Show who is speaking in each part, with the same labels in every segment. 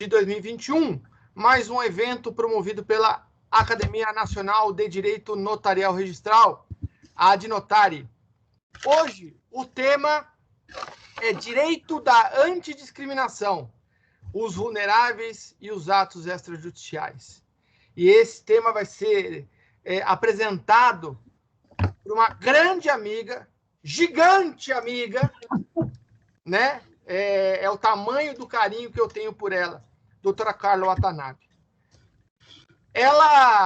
Speaker 1: de 2021, mais um evento promovido pela Academia Nacional de Direito Notarial Registral, a ADNotari. Hoje, o tema é Direito da Antidiscriminação, os vulneráveis e os atos extrajudiciais. E esse tema vai ser apresentado por uma grande amiga, gigante amiga, né? É o tamanho do carinho que eu tenho por ela, doutora Carla Watanabe.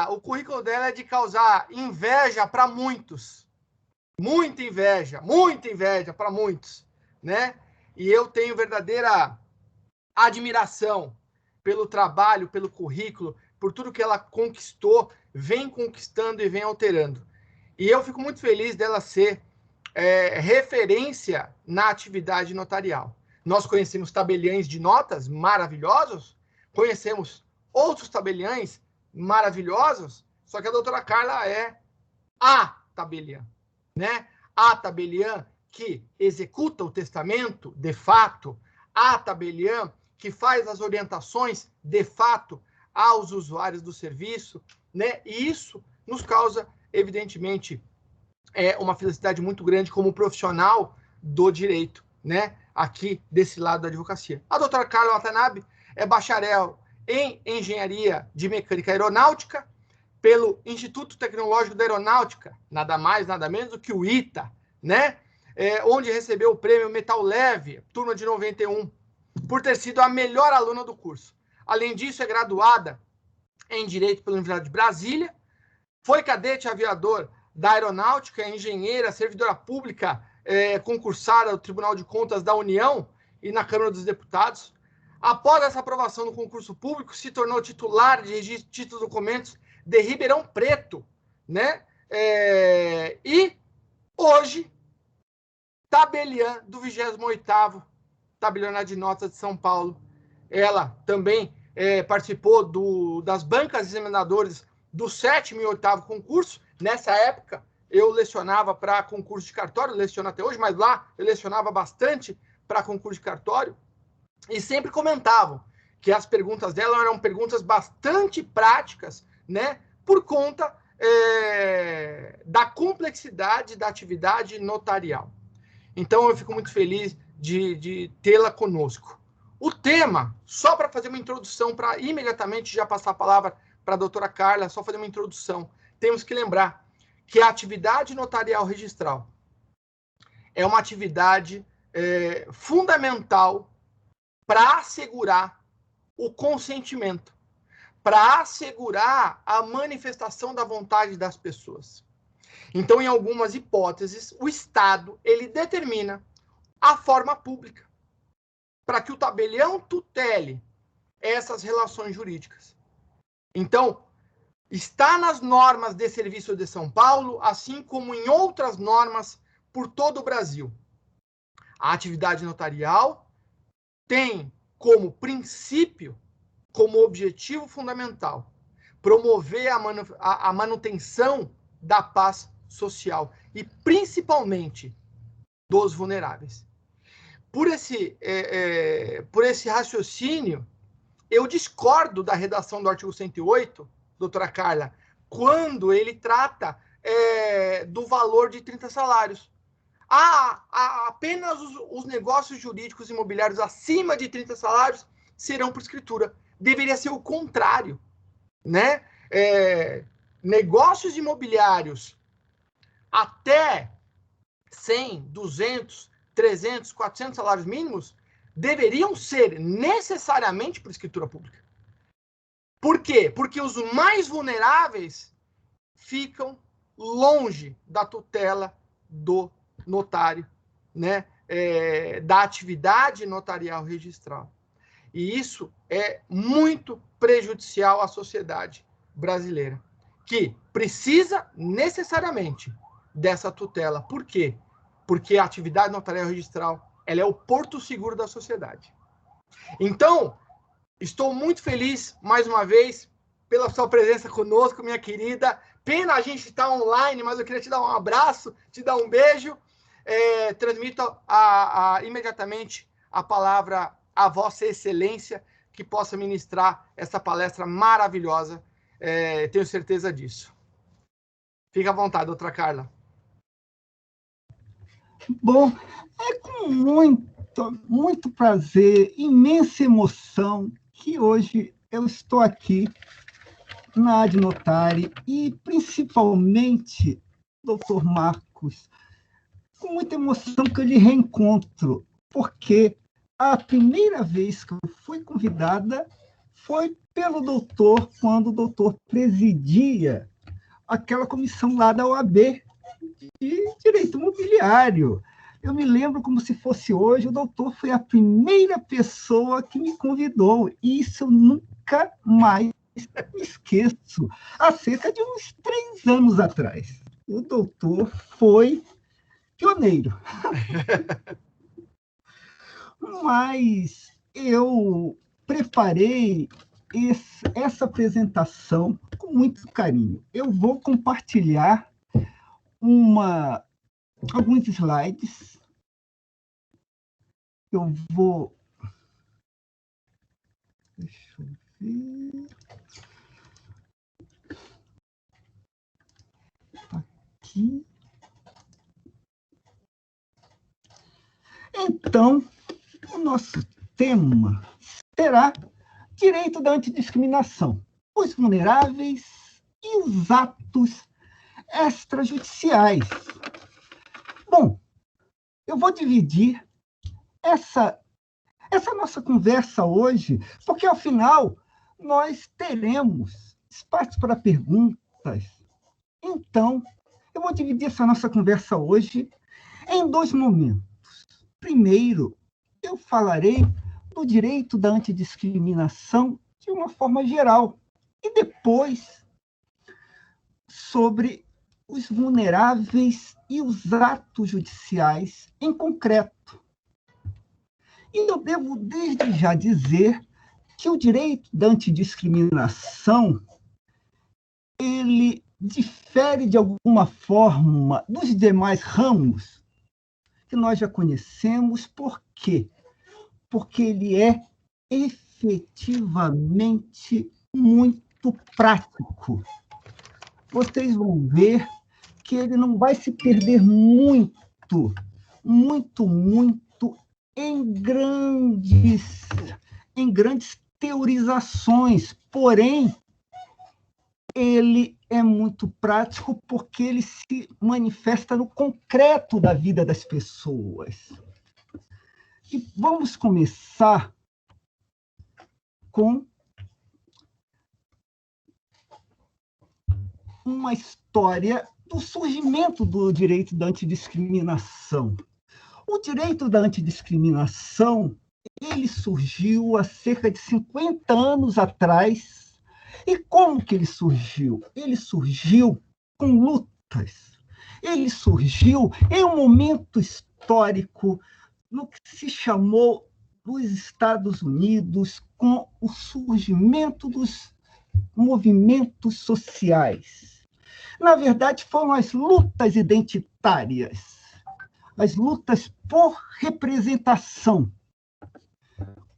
Speaker 1: O currículo dela é de causar inveja para muitos. Muita inveja para muitos, né? E eu tenho verdadeira admiração pelo trabalho, pelo currículo, por tudo que ela conquistou, vem conquistando e vem alterando. E eu fico muito feliz dela ser referência na atividade notarial. Nós conhecemos tabeliães de notas maravilhosos, conhecemos outros tabeliães maravilhosos, só que a doutora Carla é a tabeliã, né? A tabeliã que executa o testamento de fato, a tabeliã que faz as orientações de fato aos usuários do serviço, né? E isso nos causa, evidentemente, uma felicidade muito grande como profissional do direito, né? Aqui desse lado da advocacia. A doutora Carla Watanabe é bacharel em Engenharia de Mecânica Aeronáutica pelo Instituto Tecnológico da Aeronáutica, nada mais, nada menos do que o ITA, né? Onde recebeu o prêmio Metal Leve, turma de 91, por ter sido a melhor aluna do curso. Além disso, é graduada em Direito pela Universidade de Brasília, foi cadete aviador da Aeronáutica, engenheira, servidora pública, concursada ao Tribunal de Contas da União e na Câmara dos Deputados. Após essa aprovação no concurso público, se tornou titular de registro de títulos e documentos de Ribeirão Preto, né? E hoje, tabeliã do 28º Tabelionato de Notas de São Paulo. Ela também participou das bancas examinadores do 7º e 8º concurso. Nessa época, eu lecionava para concurso de cartório, leciono até hoje, mas lá eu lecionava bastante para concurso de cartório, e sempre comentavam que as perguntas dela eram perguntas bastante práticas, né, por conta da complexidade da atividade notarial. Então, eu fico muito feliz de tê-la conosco. O tema, só para fazer uma introdução, para imediatamente já passar a palavra para a doutora Carla, só fazer uma introdução, temos que lembrar que a atividade notarial registral é uma atividade fundamental para assegurar o consentimento, para assegurar a manifestação da vontade das pessoas. Então, em algumas hipóteses, o Estado ele determina a forma pública para que o tabelião tutele essas relações jurídicas. Então, está nas normas de serviço de São Paulo, assim como em outras normas por todo o Brasil. A atividade notarial tem como princípio, como objetivo fundamental, promover a manutenção da paz social e, principalmente, dos vulneráveis. Por esse raciocínio, eu discordo da redação do artigo 108, doutora Carla, quando ele trata do valor de 30 salários. Apenas os negócios jurídicos imobiliários acima de 30 salários serão por escritura. Deveria ser o contrário, né? Negócios imobiliários até 100, 200, 300, 400 salários mínimos deveriam ser necessariamente por escritura pública. Por quê? Porque os mais vulneráveis ficam longe da tutela do notário, né? Da atividade notarial registral. E isso é muito prejudicial à sociedade brasileira, que precisa necessariamente dessa tutela. Por quê? Porque a atividade notarial registral ela é o porto seguro da sociedade. Então, estou muito feliz, mais uma vez, pela sua presença conosco, minha querida. Pena a gente estar online, mas eu queria te dar um abraço, te dar um beijo. Transmito imediatamente a palavra à Vossa Excelência, que possa ministrar essa palestra maravilhosa. Tenho certeza disso. Fica à vontade, doutora Carla.
Speaker 2: Bom, é com muito prazer, imensa emoção, que hoje eu estou aqui na Ad Notari e, principalmente, doutor Marcos, com muita emoção que eu lhe reencontro, porque a primeira vez que eu fui convidada foi pelo doutor, quando o doutor presidia aquela comissão lá da OAB de Direito Imobiliário. Eu me lembro como se fosse hoje, o doutor foi a primeira pessoa que me convidou, e isso eu nunca mais me esqueço. Há cerca de uns 3 anos atrás, o doutor foi pioneiro. Mas eu preparei essa apresentação com muito carinho. Eu vou compartilhar alguns slides. Eu vou... Deixa eu ver... Aqui. Então, o nosso tema será direito da antidiscriminação, os vulneráveis e os atos extrajudiciais. Bom, eu vou dividir essa nossa conversa hoje, porque, ao final, nós teremos espaço para perguntas. Então, eu vou dividir essa nossa conversa hoje em 2 momentos. Primeiro, eu falarei do direito da antidiscriminação de uma forma geral, e depois sobre os vulneráveis e os atos judiciais em concreto. E eu devo, desde já, dizer que o direito da antidiscriminação ele difere, de alguma forma, dos demais ramos que nós já conhecemos. Por quê? Porque ele é efetivamente muito prático. Vocês vão ver que ele não vai se perder muito em grandes teorizações, porém, ele é muito prático porque ele se manifesta no concreto da vida das pessoas. E vamos começar com uma história do surgimento do direito da antidiscriminação. O direito da antidiscriminação, ele surgiu há cerca de 50 anos atrás. E como que ele surgiu? Ele surgiu com lutas. Ele surgiu em um momento histórico no que se chamou dos Estados Unidos, com o surgimento dos movimentos sociais. Na verdade, foram as lutas identitárias, as lutas por representação,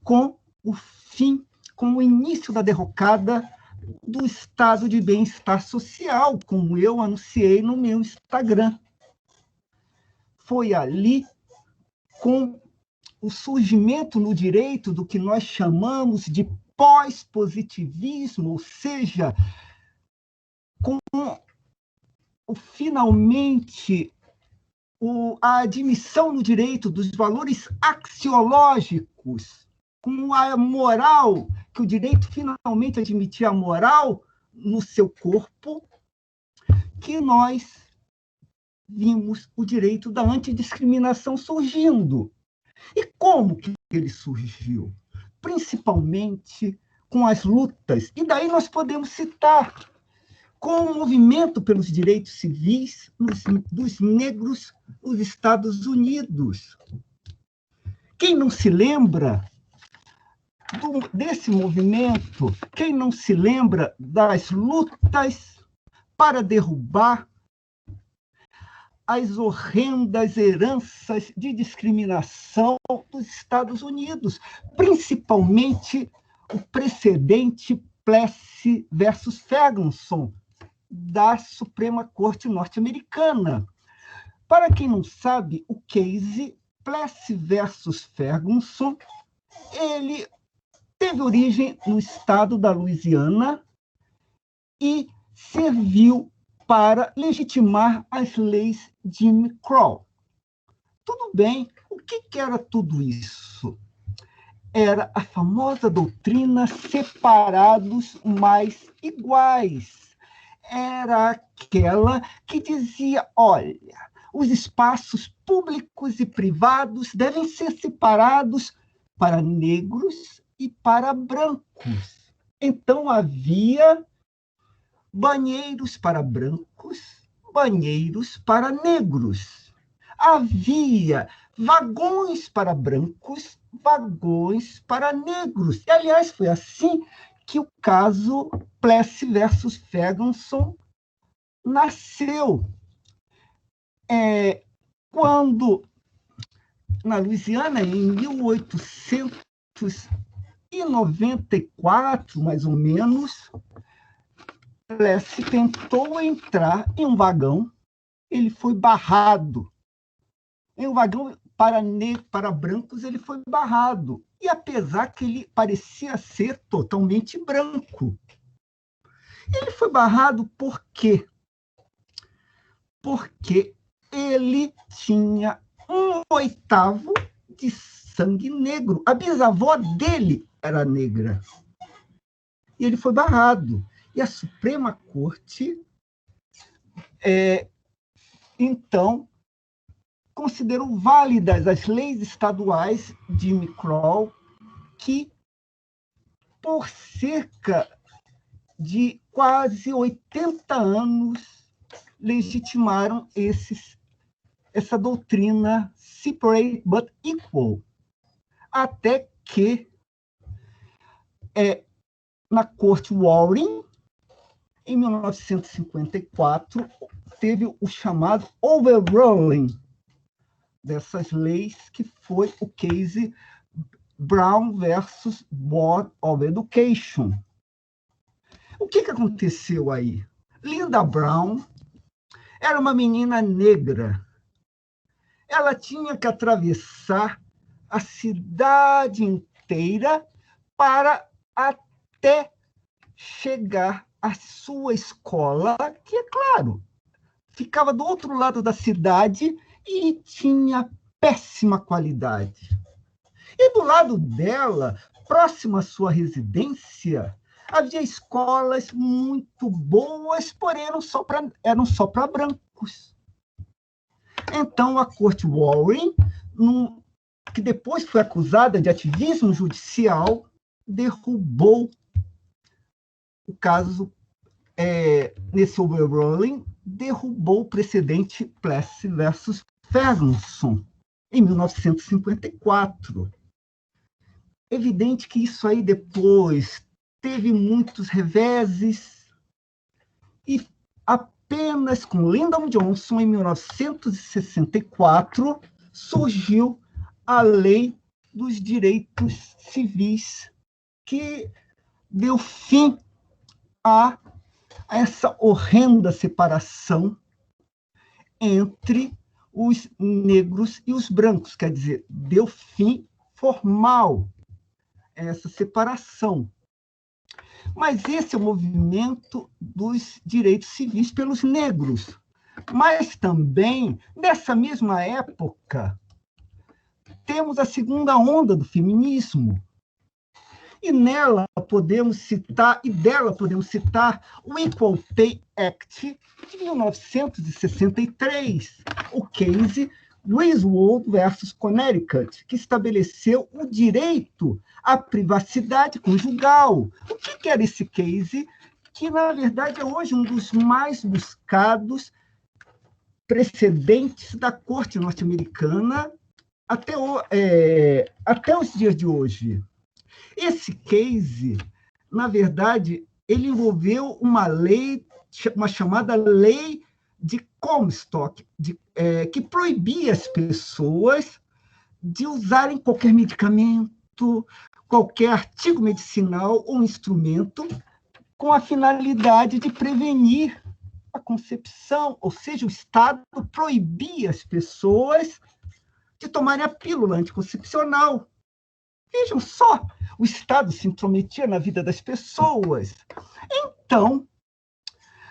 Speaker 2: com o início da derrocada do estado de bem-estar social, como eu anunciei no meu Instagram. Foi ali, com o surgimento no direito do que nós chamamos de pós-positivismo, ou seja, com finalmente a admissão no direito dos valores axiológicos, com a moral, que o direito finalmente admitia a moral no seu corpo, que nós vimos o direito da antidiscriminação surgindo. E como que ele surgiu? Principalmente com as lutas, e daí nós podemos citar com o movimento pelos direitos civis dos negros nos Estados Unidos. Quem não se lembra desse movimento? Quem não se lembra das lutas para derrubar as horrendas heranças de discriminação dos Estados Unidos, principalmente o precedente Plessy versus Ferguson, da Suprema Corte norte-americana. Para quem não sabe, o case Plessy versus Ferguson, ele teve origem no estado da Louisiana e serviu para legitimar as leis de Jim Crow. Tudo bem, o que era tudo isso? Era a famosa doutrina separados mas iguais. Era aquela que dizia, olha, os espaços públicos e privados devem ser separados para negros e para brancos. Então, havia banheiros para brancos, banheiros para negros. Havia vagões para brancos, vagões para negros. E, aliás, foi assim que o caso Plessy versus Ferguson nasceu. Quando, na Louisiana, em 1894, mais ou menos, Plessy tentou entrar em um vagão, ele foi barrado. Em um vagão para brancos, ele foi barrado. E apesar que ele parecia ser totalmente branco. Ele foi barrado por quê? Porque ele tinha 1/8 de sangue negro. A bisavó dele era negra. E ele foi barrado. E a Suprema Corte, então, considerou válidas as leis estaduais de Jim Crow, que, por cerca de quase 80 anos, legitimaram essa doutrina separate but equal, até que, na Corte Warren, em 1954, teve o chamado overruling dessas leis, que foi o case Brown versus Board of Education. O que aconteceu aí? Linda Brown era uma menina negra. Ela tinha que atravessar a cidade inteira para até chegar à sua escola, que, é claro, ficava do outro lado da cidade e tinha péssima qualidade. E do lado dela, próximo à sua residência, havia escolas muito boas, porém eram só para brancos. Então, a Corte Warren, que depois foi acusada de ativismo judicial, derrubou o caso, nesse overruling, derrubou o precedente Plessy versus Ferguson, em 1954. Evidente que isso aí depois teve muitos reveses, e apenas com Lyndon Johnson, em 1964, surgiu a Lei dos Direitos Civis, que deu fim a essa horrenda separação entre os negros e os brancos, quer dizer, deu fim formal a essa separação. Mas esse é o movimento dos direitos civis pelos negros. Mas também, nessa mesma época, temos a segunda onda do feminismo. E dela podemos citar o Equal Pay Act de 1963, o case Griswold versus Connecticut, que estabeleceu o direito à privacidade conjugal. O que era esse case? Que, na verdade, é hoje um dos mais buscados precedentes da Corte norte-americana até os dias de hoje. Esse case, na verdade, ele envolveu uma lei, uma chamada Lei de Comstock, que proibia as pessoas de usarem qualquer medicamento, qualquer artigo medicinal ou instrumento com a finalidade de prevenir a concepção, ou seja, o Estado proibia as pessoas de tomarem a pílula anticoncepcional. Vejam só, o Estado se intrometia na vida das pessoas. Então,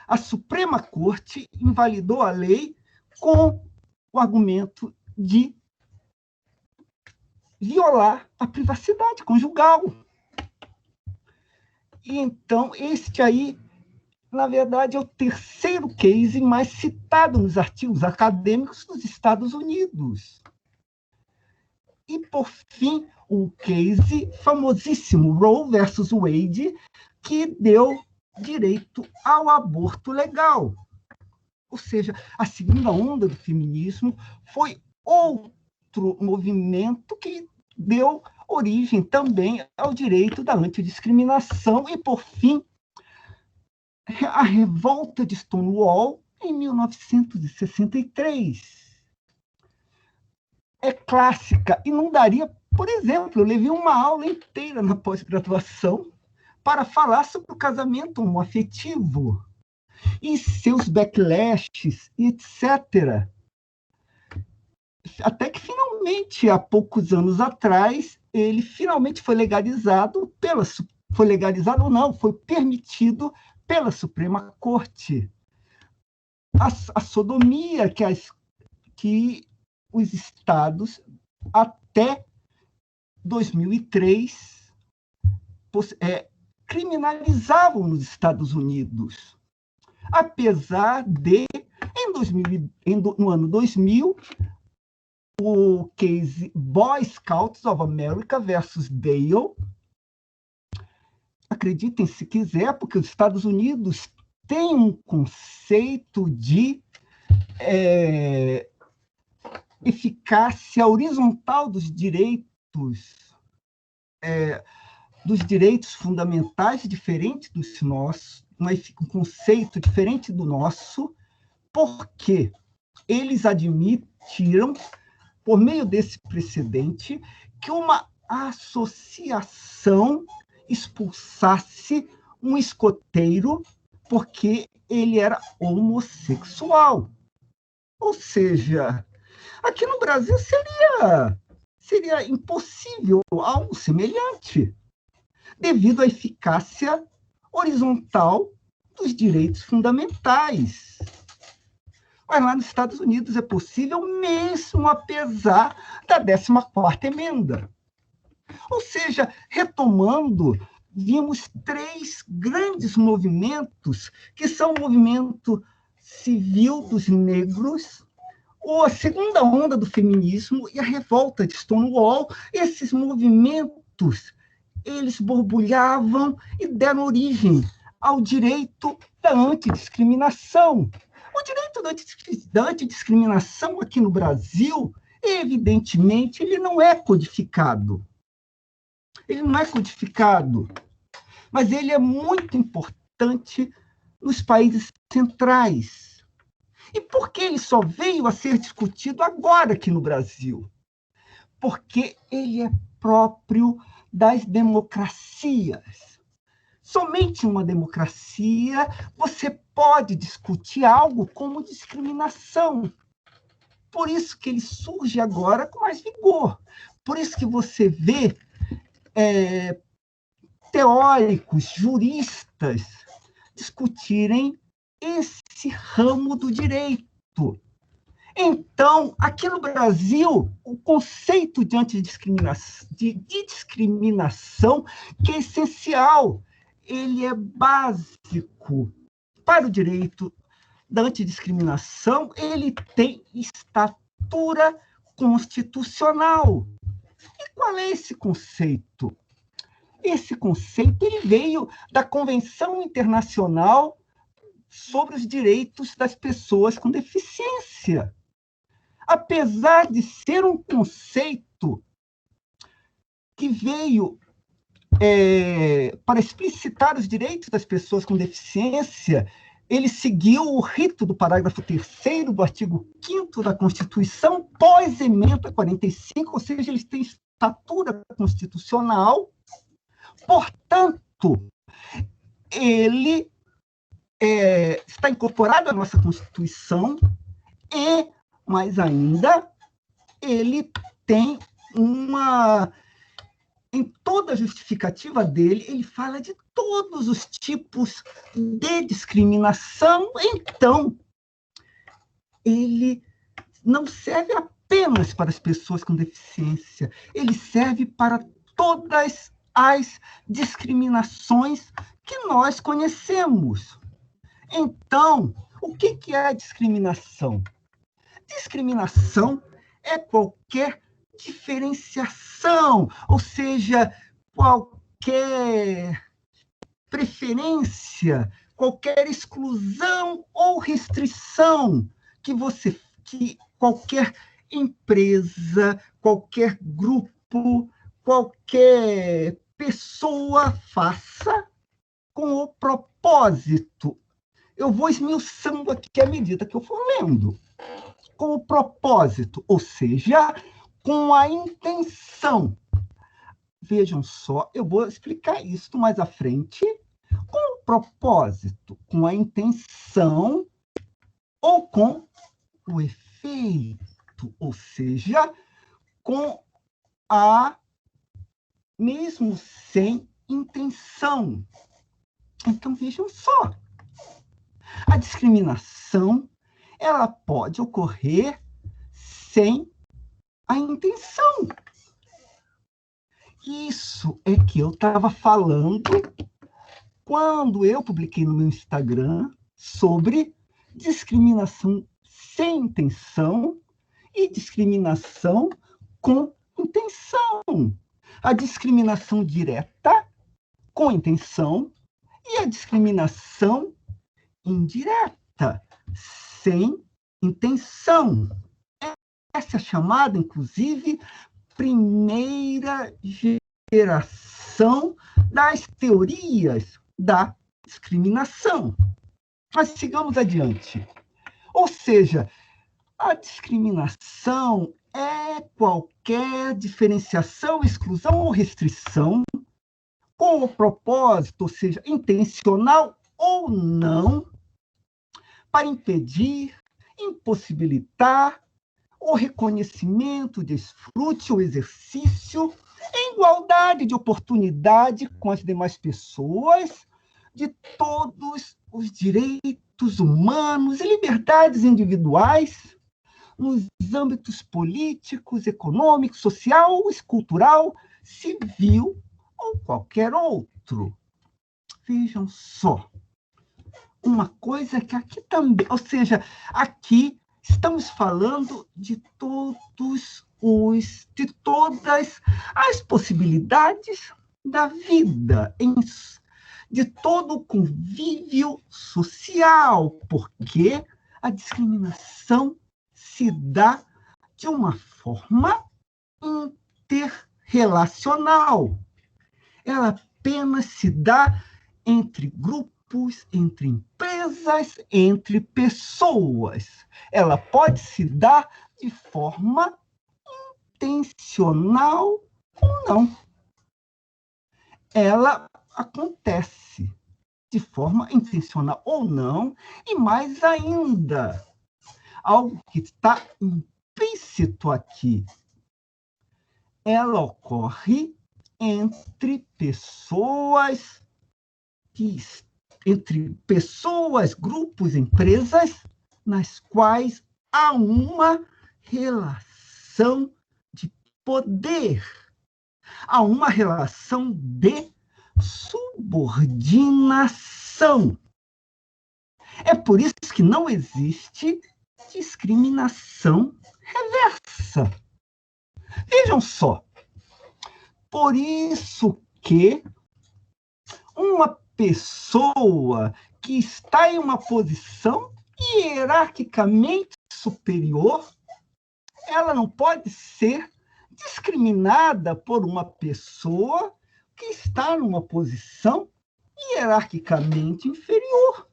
Speaker 2: a Suprema Corte invalidou a lei com o argumento de violar a privacidade conjugal. E então, este aí, na verdade, é o terceiro case mais citado nos artigos acadêmicos dos Estados Unidos. E, por fim, o case famosíssimo, Roe versus Wade, que deu direito ao aborto legal. Ou seja, a segunda onda do feminismo foi outro movimento que deu origem também ao direito da antidiscriminação e, por fim, a revolta de Stonewall em 1963. É clássica e não daria, por exemplo, eu levei uma aula inteira na pós-graduação para falar sobre o casamento homoafetivo e seus backlashes, etc. Até que, finalmente, há poucos anos atrás, ele finalmente foi legalizado foi legalizado ou não, foi permitido pela Suprema Corte. A sodomia que os estados, até 2003, criminalizavam nos Estados Unidos. Apesar de, no ano 2000, o case Boy Scouts of America versus Dale, acreditem se quiser, porque os Estados Unidos têm um conceito de eficácia horizontal dos direitos fundamentais diferente dos nossos, um conceito diferente do nosso, porque eles admitiram, por meio desse precedente, que uma associação expulsasse um escoteiro porque ele era homossexual. Ou seja, aqui no Brasil seria impossível algo semelhante, devido à eficácia horizontal dos direitos fundamentais. Mas lá nos Estados Unidos é possível, mesmo apesar da 14ª emenda. Ou seja, retomando, vimos 3 grandes movimentos, que são o movimento civil dos negros, ou a segunda onda do feminismo e a revolta de Stonewall. Esses movimentos, eles borbulhavam e deram origem ao direito da antidiscriminação. O direito da antidiscriminação aqui no Brasil, evidentemente, ele não é codificado. Ele não é codificado, mas ele é muito importante nos países centrais. E por que ele só veio a ser discutido agora aqui no Brasil? Porque ele é próprio das democracias. Somente em uma democracia você pode discutir algo como discriminação. Por isso que ele surge agora com mais vigor. Por isso que você vê teóricos, juristas, discutirem esse ramo do direito. Então, aqui no Brasil, o conceito de discriminação, que é essencial, ele é básico para o direito da antidiscriminação, ele tem estatura constitucional. E qual é esse conceito? Esse conceito ele veio da Convenção Internacional sobre os Direitos das Pessoas com Deficiência. Apesar de ser um conceito que veio para explicitar os direitos das pessoas com deficiência, ele seguiu o rito do parágrafo 3º do artigo 5º da Constituição, pós-emenda 45, ou seja, eles têm estatura constitucional, Portanto, ele está incorporado à nossa Constituição e, mais ainda, ele tem em toda a justificativa dele, ele fala de todos os tipos de discriminação. Então, ele não serve apenas para as pessoas com deficiência, ele serve para todas as discriminações que nós conhecemos. Então, o que é a discriminação? Discriminação é qualquer diferenciação, ou seja, qualquer preferência, qualquer exclusão ou restrição que qualquer empresa, qualquer grupo, qualquer pessoa faça com o propósito. Eu vou esmiuçando aqui à medida que eu for lendo. Com o propósito, ou seja, com a intenção. Vejam só, eu vou explicar isso mais à frente. Com o propósito, com a intenção ou com o efeito, ou seja, com mesmo sem intenção. Então, vejam só. A discriminação, ela pode ocorrer sem a intenção. Isso é que eu estava falando quando eu publiquei no meu Instagram sobre discriminação sem intenção e discriminação com intenção. A discriminação direta com intenção e a discriminação indireta, sem intenção. Essa é chamada, inclusive, primeira geração das teorias da discriminação. Mas sigamos adiante. Ou seja, a discriminação é qualquer diferenciação, exclusão ou restrição com o propósito, ou seja, intencional ou não, para impedir, impossibilitar o reconhecimento, desfrute ou exercício em igualdade de oportunidade com as demais pessoas de todos os direitos humanos e liberdades individuais nos âmbitos políticos, econômico, social, cultural, civil ou qualquer outro. Vejam só. Uma coisa que aqui também, ou seja, aqui estamos falando de todas as possibilidades da vida, de todo o convívio social, porque a discriminação se dá de uma forma interrelacional. Ela apenas se dá entre grupos, entre empresas, entre pessoas. Ela pode se dar de forma intencional ou não. Ela acontece de forma intencional ou não, e mais ainda, algo que está implícito aqui. Ela ocorre entre pessoas, grupos, empresas, nas quais há uma relação de poder, há uma relação de subordinação. É por isso que não existe discriminação reversa. Vejam só. Por isso que uma pessoa que está em uma posição hierarquicamente superior, ela não pode ser discriminada por uma pessoa que está numa posição hierarquicamente inferior.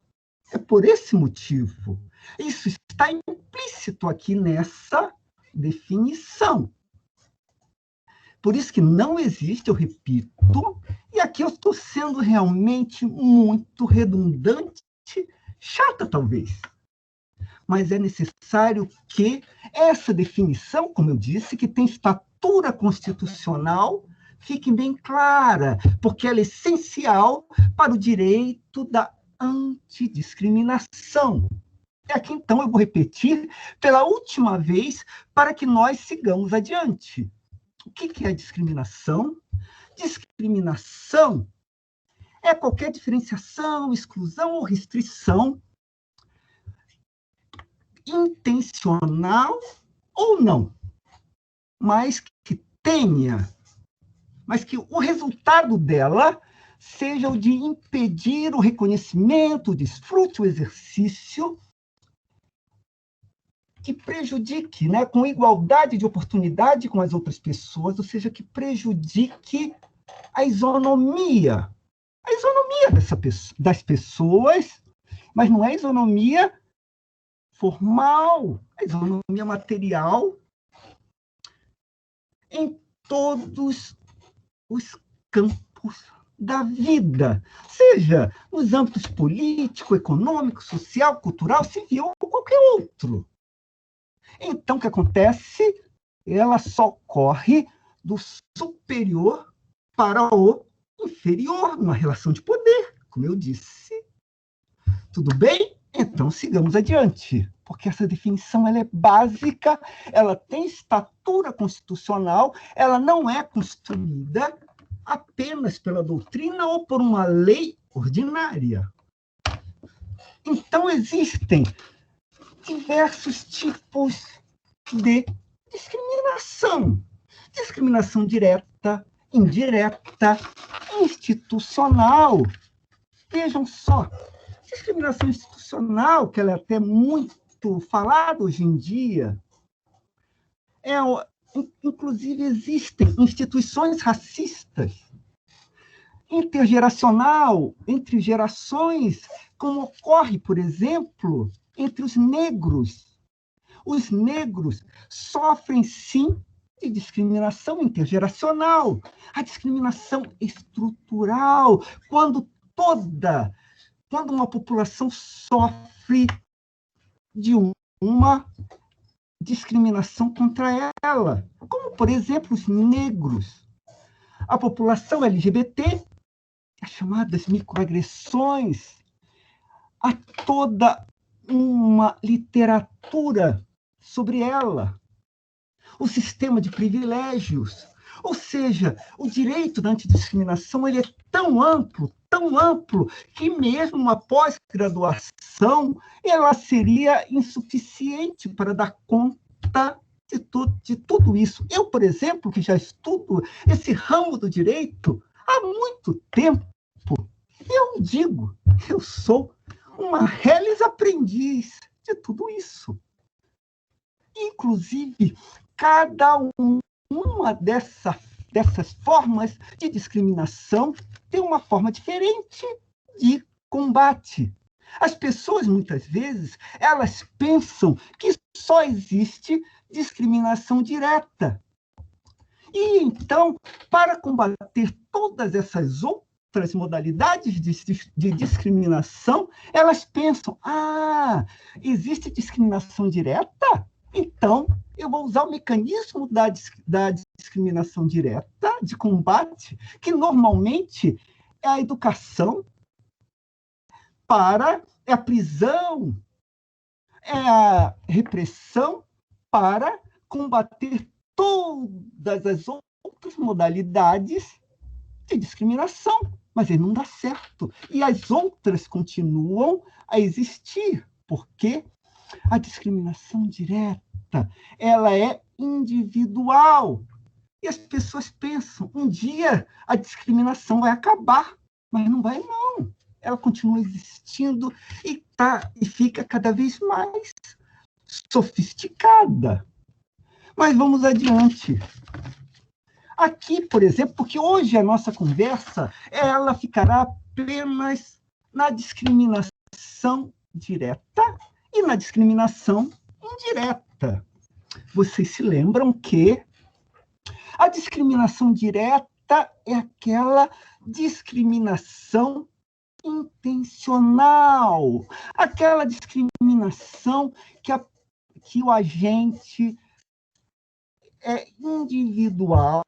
Speaker 2: É por esse motivo. Isso está implícito aqui nessa definição. Por isso que não existe, eu repito, e aqui eu estou sendo realmente muito redundante, chata talvez. Mas é necessário que essa definição, como eu disse, que tem estatura constitucional, fique bem clara, porque ela é essencial para o direito da antidiscriminação. E aqui, então, eu vou repetir pela última vez para que nós sigamos adiante. O que é discriminação? Discriminação é qualquer diferenciação, exclusão ou restrição intencional ou não, mas que o resultado dela seja o de impedir o reconhecimento, o desfrute, o exercício que prejudique, né, com igualdade de oportunidade com as outras pessoas, ou seja, que prejudique a isonomia das pessoas, mas não é isonomia formal, a isonomia material em todos os campos da vida, seja nos âmbitos político, econômico, social, cultural, civil ou qualquer outro. Então, o que acontece? Ela só ocorre do superior para o inferior, numa relação de poder, como eu disse. Tudo bem? Então, sigamos adiante, porque essa definição ela é básica, ela tem estatura constitucional, ela não é construída apenas pela doutrina ou por uma lei ordinária. Então, existem diversos tipos de discriminação. Discriminação direta, indireta, institucional. Vejam só, discriminação institucional, que ela é até muito falada hoje em dia, inclusive existem instituições racistas, intergeracional, entre gerações, como ocorre, por exemplo, entre os negros. Os negros sofrem, sim, de discriminação intergeracional, a discriminação estrutural, quando uma população sofre de uma discriminação contra ela, como, por exemplo, os negros. A população LGBT, as chamadas microagressões, há toda uma literatura sobre ela. O sistema de privilégios, ou seja, o direito da antidiscriminação ele é tão amplo, que mesmo uma pós-graduação ela seria insuficiente para dar conta de tudo isso. Eu, por exemplo, que já estudo esse ramo do direito há muito tempo, eu digo, eu sou uma reles aprendiz de tudo isso. Inclusive, cada uma dessas formas de discriminação tem uma forma diferente de combate. As pessoas, muitas vezes, elas pensam que só existe discriminação direta. E, então, para combater todas essas outras modalidades de discriminação, elas pensam, existe discriminação direta? Então, eu vou usar o mecanismo da discriminação direta, de combate, que normalmente é a educação, é a prisão, é a repressão para combater todas as outras modalidades de discriminação. Mas ele não dá certo. E as outras continuam a existir, porque a discriminação direta, ela é individual. E as pessoas pensam, um dia a discriminação vai acabar, mas não vai, não. Ela continua existindo e fica cada vez mais sofisticada. Mas vamos adiante. Aqui, por exemplo, porque hoje a nossa conversa ela ficará apenas na discriminação direta e na discriminação indireta. Vocês se lembram que a discriminação direta é aquela discriminação intencional, aquela discriminação que o agente é individual,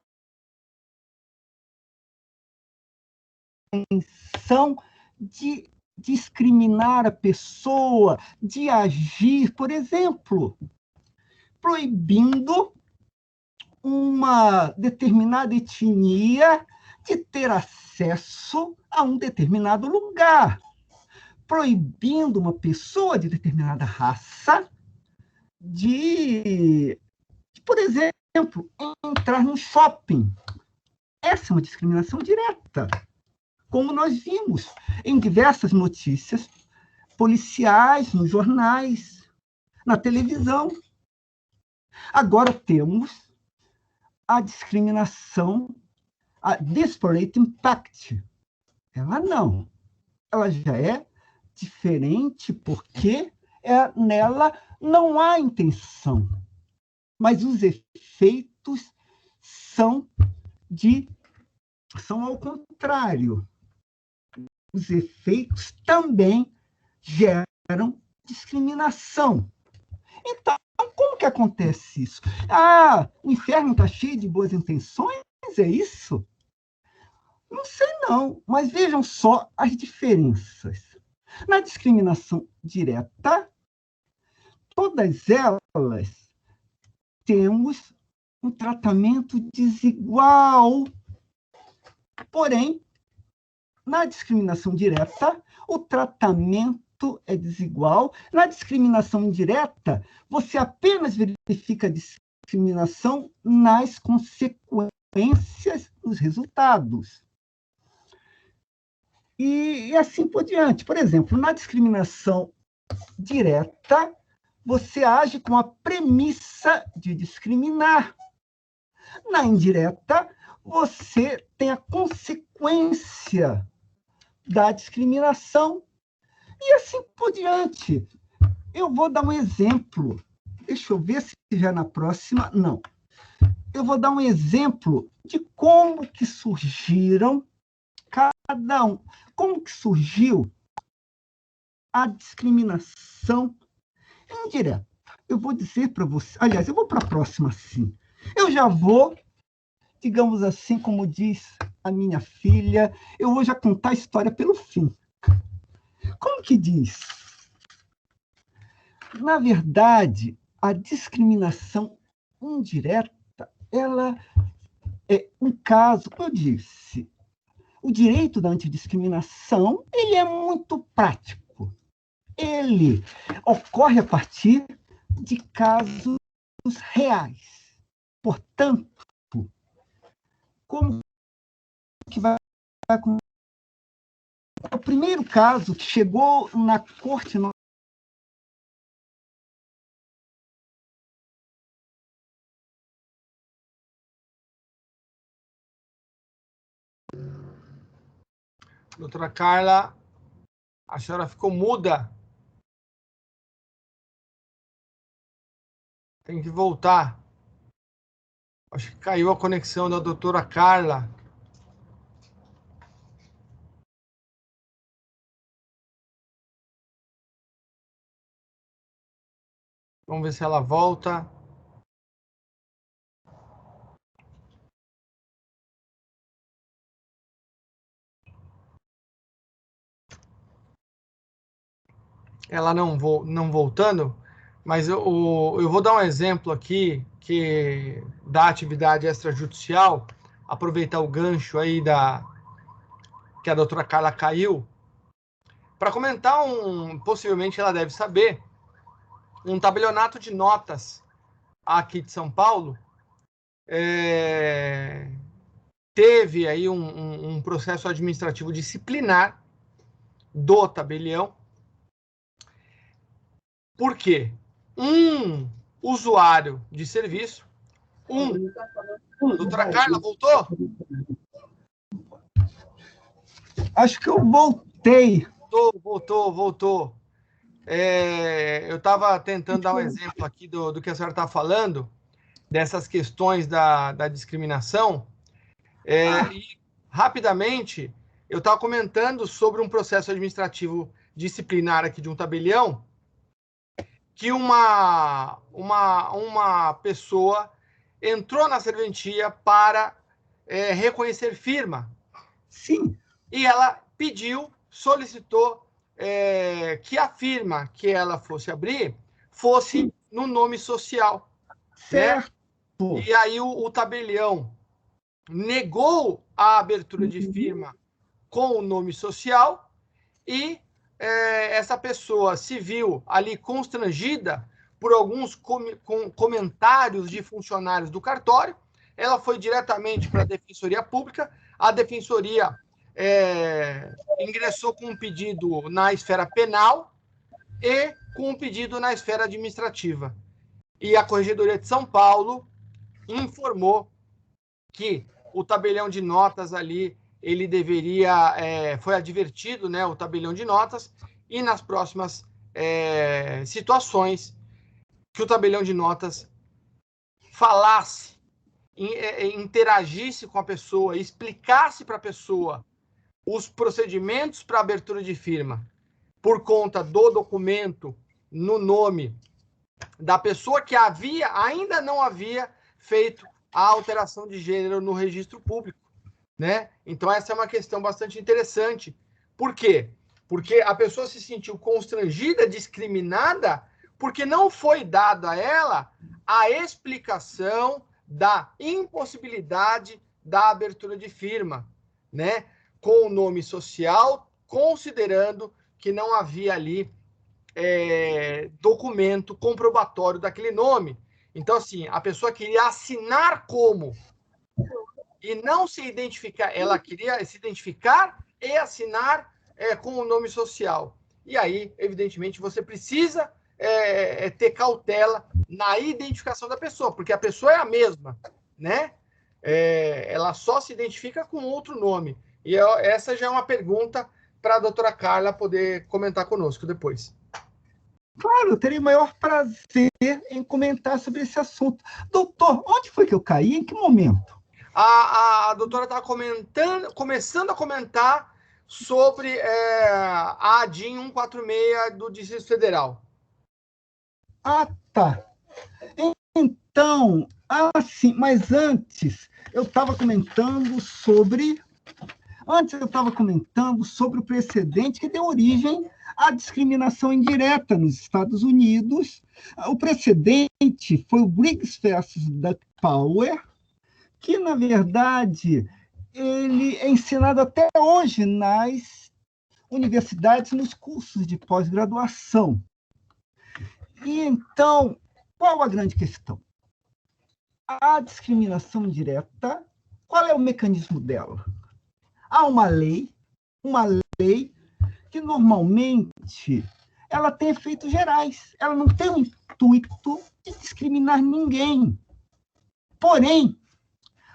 Speaker 2: intenção de discriminar a pessoa, de agir, por exemplo, proibindo uma determinada etnia de ter acesso a um determinado lugar, proibindo uma pessoa de determinada raça de, por exemplo, entrar no shopping. Essa é uma discriminação direta, como nós vimos em diversas notícias policiais, nos jornais, na televisão. Agora temos a discriminação, a disparate impact. Ela não. Ela já é diferente porque nela não há intenção, mas os efeitos são ao contrário. Os efeitos também geram discriminação. Então, como que acontece isso? O inferno está cheio de boas intenções? É isso? Não sei não, mas vejam só as diferenças. Na discriminação direta, todas elas temos um tratamento desigual. Porém, na discriminação direta, o tratamento é desigual. Na discriminação indireta, você apenas verifica a discriminação nas consequências dos resultados. E assim por diante. Por exemplo, na discriminação direta, você age com a premissa de discriminar. Na indireta, você tem a consequência da discriminação. E assim por diante. Eu vou dar um exemplo. Deixa eu ver se já na próxima... Não. Eu vou dar um exemplo de como que surgiram cada um. Como que surgiu a discriminação indireta. Eu vou dizer para você... Aliás, eu vou para a próxima, sim. Eu já vou, digamos assim, como diz a minha filha, eu vou já contar a história pelo fim. Como que diz? Na verdade, a discriminação indireta, ela é um caso, como eu disse, o direito da antidiscriminação, ele é muito prático. Ele ocorre a partir de casos reais. Portanto, como que vai acontecer? O primeiro caso que chegou na Corte
Speaker 1: Doutora Carla, a senhora ficou muda. Tem que voltar. Acho que caiu a conexão da doutora Carla. Vamos ver se ela volta. Ela não voltando, mas eu vou dar um exemplo aqui da atividade extrajudicial, aproveitar o gancho aí que a doutora Carla caiu, para comentar possivelmente ela deve saber, um tabelionato de notas aqui de São Paulo, teve aí um processo administrativo disciplinar do tabelião. Por quê? Um usuário de serviço, doutora Carla, voltou?
Speaker 2: Acho que eu voltei.
Speaker 1: Voltou. Eu estava tentando dar um exemplo aqui do que a senhora está falando, dessas questões da discriminação, e rapidamente, eu estava comentando sobre um processo administrativo disciplinar aqui de um tabelião, que uma pessoa entrou na serventia para reconhecer firma.
Speaker 2: Sim.
Speaker 1: E ela solicitou que a firma que ela fosse abrir fosse
Speaker 2: Sim.
Speaker 1: no nome social.
Speaker 2: Certo.
Speaker 1: Né? E aí o tabelião negou a abertura de firma com o nome social e essa pessoa se viu ali constrangida por alguns comentários de funcionários do cartório. Ela foi diretamente para a Defensoria Pública. A Defensoria ingressou com um pedido na esfera penal e com um pedido na esfera administrativa. E a Corregedoria de São Paulo informou que o tabelião de notas ali, ele deveria, foi advertido, né, o tabelião de notas, e nas próximas situações que o tabelião de notas falasse, interagisse com a pessoa, explicasse para a pessoa os procedimentos para abertura de firma por conta do documento no nome da pessoa que ainda não havia feito a alteração de gênero no registro público, né? Então, essa é uma questão bastante interessante. Por quê? Porque a pessoa se sentiu constrangida, discriminada, porque não foi dada a ela a explicação da impossibilidade da abertura de firma, né? Com o nome social, considerando que não havia ali documento comprobatório daquele nome. Então, assim, a pessoa queria assinar como e não se identificar, ela queria se identificar e assinar com o nome social. E aí, evidentemente, você precisa ter cautela na identificação da pessoa, porque a pessoa é a mesma, né? Ela só se identifica com outro nome. E essa já é uma pergunta para a doutora Carla poder comentar conosco depois.
Speaker 2: Claro, eu terei maior prazer em comentar sobre esse assunto. Doutor, onde foi que eu caí? Em que momento?
Speaker 1: A doutora está começando a comentar sobre a ADIM 146 do Distrito Federal.
Speaker 2: Ah, tá. Então, sim, mas antes eu estava comentando sobre o precedente que deu origem à discriminação indireta nos Estados Unidos. O precedente foi o Briggs versus Duck Power, que, na verdade, ele é ensinado até hoje nas universidades, nos cursos de pós-graduação. E, então, qual a grande questão? A discriminação direta, qual é o mecanismo dela? Há uma lei que, normalmente, ela tem efeitos gerais. Ela não tem o intuito de discriminar ninguém. Porém,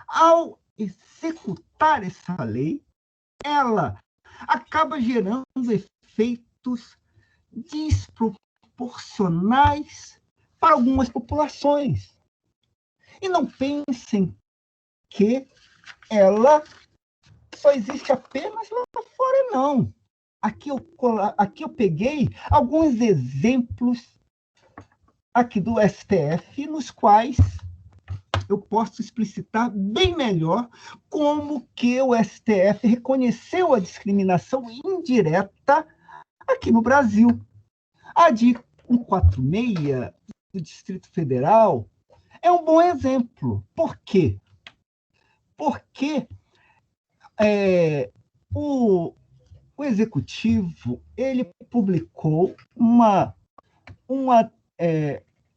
Speaker 2: ao executar essa lei, ela acaba gerando efeitos desproporcionais para algumas populações. E não pensem que ela só existe apenas lá fora, não. Aqui eu peguei alguns exemplos aqui do STF, nos quais eu posso explicitar bem melhor como que o STF reconheceu a discriminação indireta aqui no Brasil. A DIN 146 do Distrito Federal é um bom exemplo. Por quê? Porque o Executivo ele publicou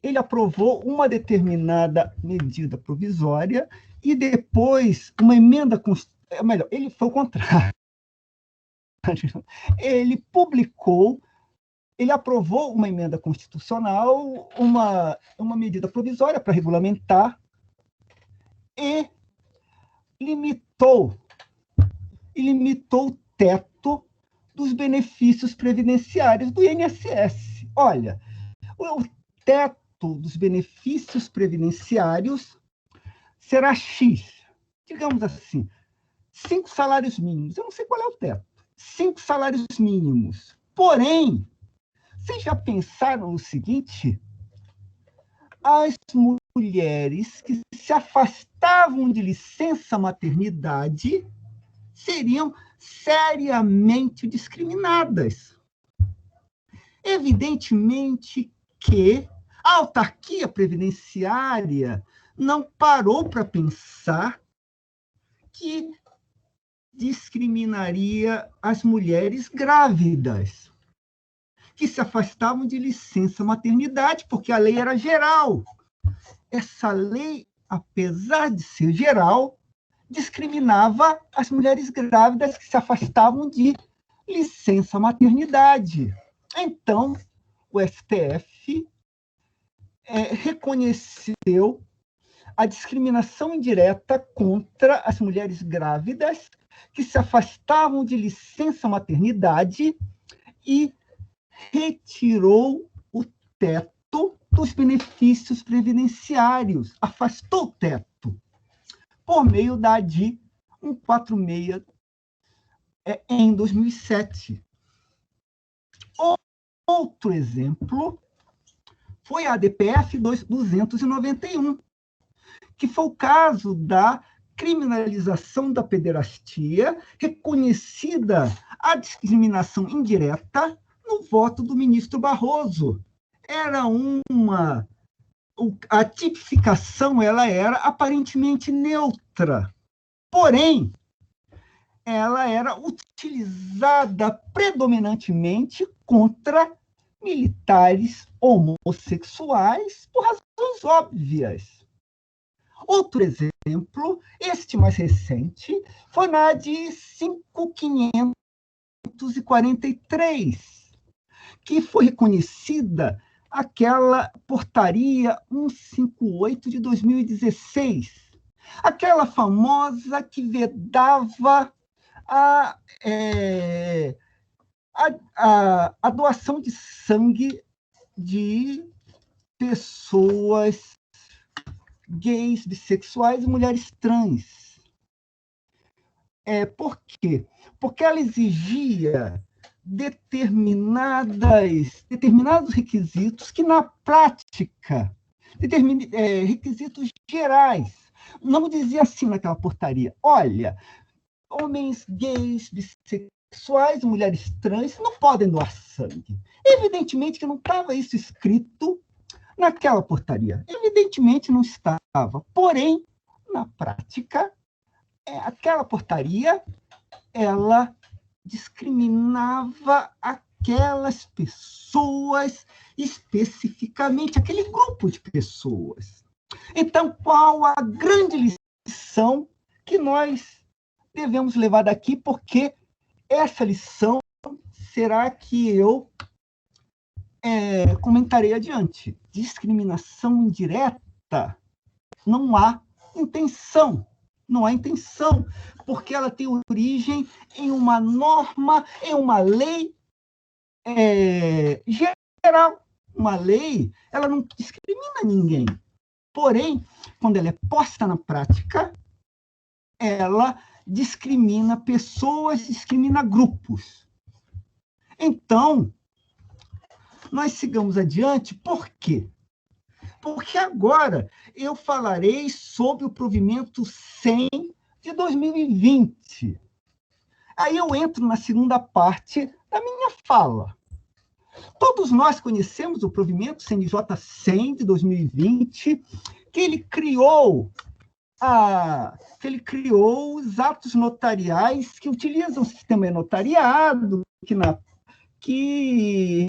Speaker 2: ele aprovou uma determinada medida provisória e depois uma emenda, melhor, ele foi o contrário. Ele aprovou uma emenda constitucional, uma medida provisória para regulamentar e limitou o teto dos benefícios previdenciários do INSS. Olha, o teto dos benefícios previdenciários será X, digamos assim, 5 salários mínimos. Eu não sei qual é o teto. 5 salários mínimos. Porém, vocês já pensaram no seguinte? As mulheres que se afastavam de licença maternidade seriam seriamente discriminadas. Evidentemente que a autarquia previdenciária não parou para pensar que discriminaria as mulheres grávidas, que se afastavam de licença maternidade, porque a lei era geral. Essa lei, apesar de ser geral, discriminava as mulheres grávidas que se afastavam de licença maternidade. Então, o STF reconheceu a discriminação indireta contra as mulheres grávidas que se afastavam de licença maternidade e retirou o teto dos benefícios previdenciários, afastou o teto, por meio da ADI 146 em 2007. Outro exemplo foi a ADPF 291, que foi o caso da criminalização da pederastia, reconhecida a discriminação indireta no voto do ministro Barroso. Era a tipificação ela era aparentemente neutra, porém, ela era utilizada predominantemente contra militares homossexuais por razões óbvias. Outro exemplo, este mais recente, foi na de 5.543, que foi reconhecida aquela portaria 158 de 2016, aquela famosa que vedava a doação de sangue de pessoas gays, bissexuais e mulheres trans. Por quê? Porque ela exigia determinados requisitos que, na prática, requisitos gerais. Não dizia assim naquela portaria: olha, homens gays, bissexuais, mulheres trans não podem doar sangue. Evidentemente que não estava isso escrito naquela portaria. Evidentemente não estava. Porém, na prática, aquela portaria ela discriminava aquelas pessoas especificamente, aquele grupo de pessoas. Então, qual a grande lição que nós devemos levar daqui? Porque essa lição será que eu comentarei adiante. Discriminação indireta, não há intenção. Não há intenção, porque ela tem origem em uma norma, em uma lei geral. Uma lei, ela não discrimina ninguém. Porém, quando ela é posta na prática, ela discrimina pessoas, discrimina grupos. Então, nós sigamos adiante, por quê? Porque agora eu falarei sobre o provimento 100 de 2020. Aí eu entro na segunda parte da minha fala. Todos nós conhecemos o provimento CNJ 100 de 2020, que ele criou os atos notariais que utilizam o sistema notariado, que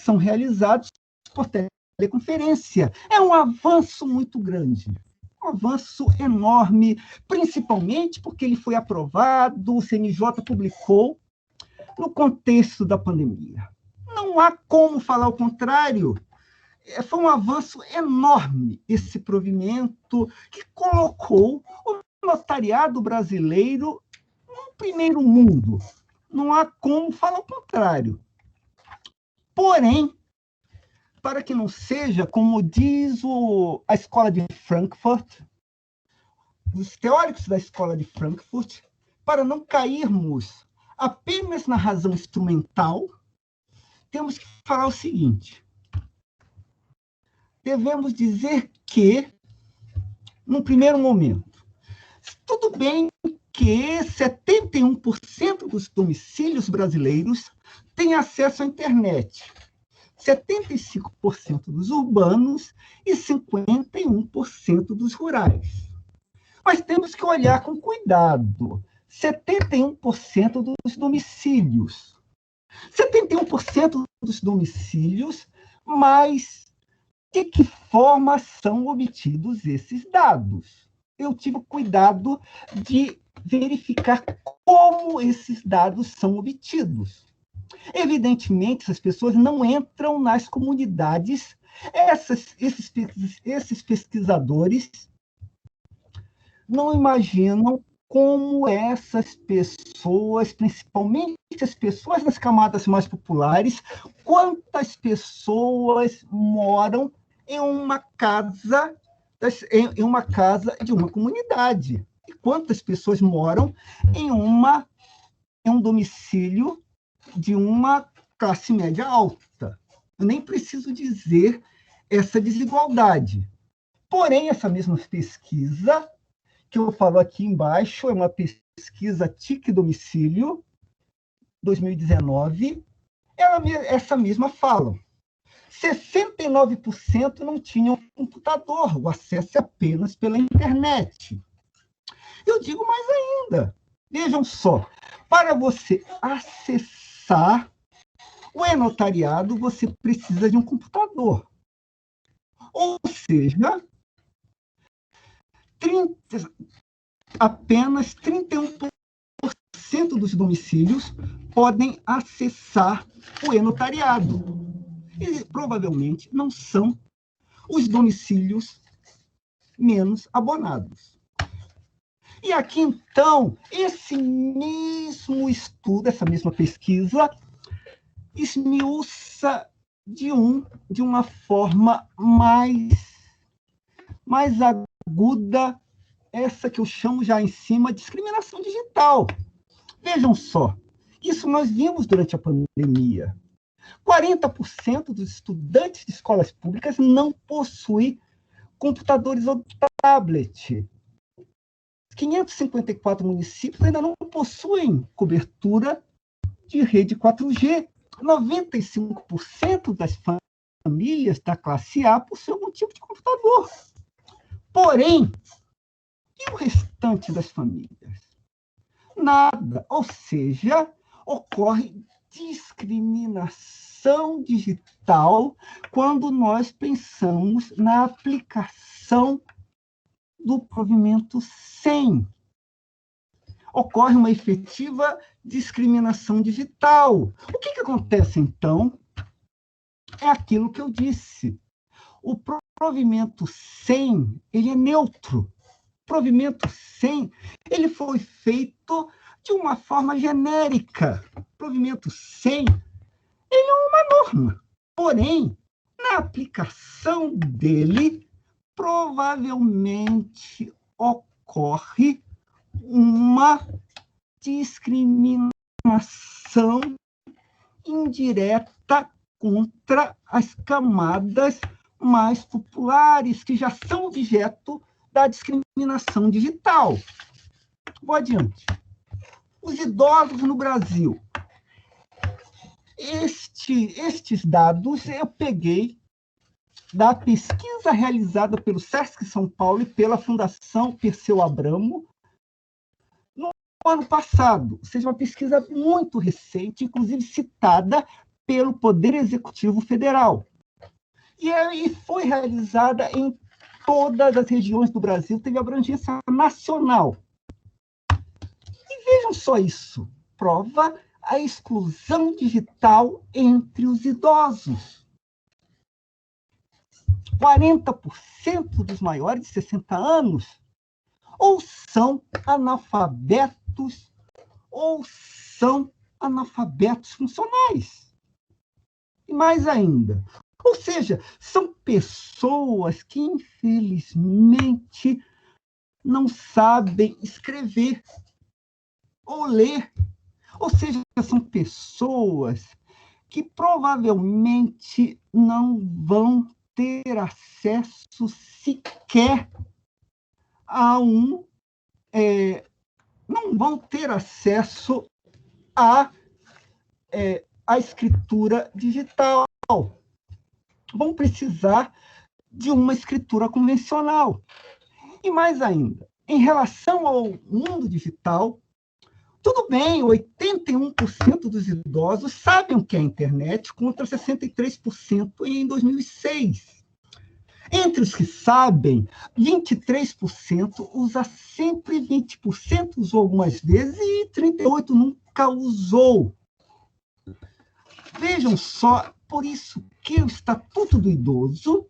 Speaker 2: são realizados por teleconferência. É um avanço muito grande, um avanço enorme, principalmente porque ele foi aprovado, o CNJ publicou no contexto da pandemia. Não há como falar o contrário. Foi um avanço enorme esse provimento que colocou o notariado brasileiro no primeiro mundo. Não há como falar o contrário. Porém, para que não seja, como diz a Escola de Frankfurt, os teóricos da Escola de Frankfurt, para não cairmos apenas na razão instrumental, temos que falar o seguinte: devemos dizer que, num primeiro momento, tudo bem que 71% dos domicílios brasileiros têm acesso à internet, 75% dos urbanos e 51% dos rurais. Mas temos que olhar com cuidado. 71% dos domicílios. 71% dos domicílios, mas de que forma são obtidos esses dados? Eu tive cuidado de verificar como esses dados são obtidos. Evidentemente, as pessoas não entram nas comunidades. Esses pesquisadores não imaginam como essas pessoas, principalmente as pessoas das camadas mais populares, quantas pessoas moram em uma casa de uma comunidade, e quantas pessoas moram em um domicílio de uma classe média alta. Eu nem preciso dizer essa desigualdade. Porém, essa mesma pesquisa que eu falo aqui embaixo é uma pesquisa TIC Domicílio, 2019, essa mesma fala. 69% não tinham computador, o acesso é apenas pela internet. Eu digo mais ainda, vejam só, para você acessar o e-notariado, você precisa de um computador. Ou seja, apenas 31% dos domicílios podem acessar o e-notariado. E provavelmente não são os domicílios menos abonados. E aqui, então, esse mesmo estudo, essa mesma pesquisa, esmiuça de uma forma mais aguda, essa que eu chamo já em cima de discriminação digital. Vejam só, isso nós vimos durante a pandemia. 40% dos estudantes de escolas públicas não possuem computadores ou tablet. 554 municípios ainda não possuem cobertura de rede 4G. 95% das famílias da classe A possuem algum tipo de computador. Porém, e o restante das famílias? Nada. Ou seja, ocorre discriminação digital quando nós pensamos na aplicação do provimento 100. Ocorre uma efetiva discriminação digital. O que acontece, então? É aquilo que eu disse. O provimento 100, ele é neutro. O provimento 100, ele foi feito de uma forma genérica. O provimento 100, ele é uma norma. Porém, na aplicação dele, provavelmente ocorre uma discriminação indireta contra as camadas mais populares, que já são objeto da discriminação digital. Vou adiante. Os idosos no Brasil. Estes dados eu peguei da pesquisa realizada pelo SESC São Paulo e pela Fundação Perseu Abramo no ano passado. Ou seja, uma pesquisa muito recente, inclusive citada pelo Poder Executivo Federal. E foi realizada em todas as regiões do Brasil, teve abrangência nacional. E vejam só isso, prova a exclusão digital entre os idosos. 40% dos maiores de 60 anos ou são analfabetos ou são analfabetos funcionais. E mais ainda, ou seja, são pessoas que, infelizmente, não sabem escrever. ou ler. Ou seja, são pessoas que provavelmente não vão ter acesso sequer a não vão ter acesso à escritura digital. Vão precisar de uma escritura convencional. E mais ainda, em relação ao mundo digital, tudo bem, 81% dos idosos sabem o que é a internet, contra 63% em 2006. Entre os que sabem, 23% usa sempre, 20% usou algumas vezes e 38% nunca usou. Vejam só, por isso que o Estatuto do Idoso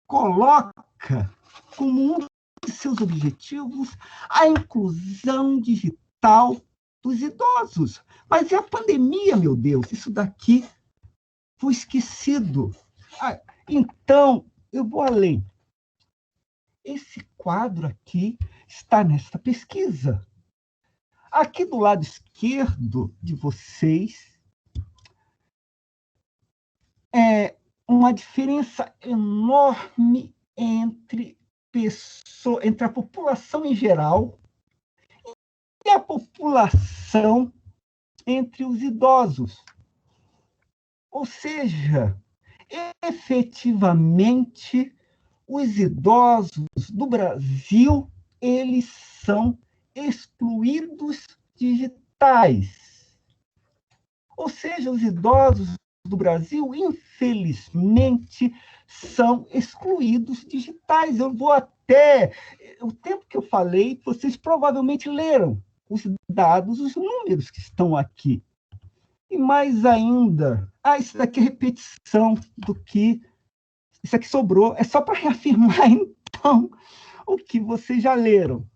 Speaker 2: coloca como um de seus objetivos a inclusão digital dos idosos. Mas e a pandemia, meu Deus? Isso daqui foi esquecido. Então, eu vou além. Esse quadro aqui está nessa pesquisa. Aqui do lado esquerdo de vocês é uma diferença enorme entre a população em geral e a população entre os idosos. Ou seja, efetivamente, os idosos do Brasil, eles são excluídos digitais. Ou seja, os idosos do Brasil, infelizmente, são excluídos digitais. Eu vou até... O tempo que eu falei, vocês provavelmente leram os dados, os números que estão aqui. E mais ainda, isso daqui é repetição do que... Isso aqui sobrou, é só para reafirmar, então, o que vocês já leram.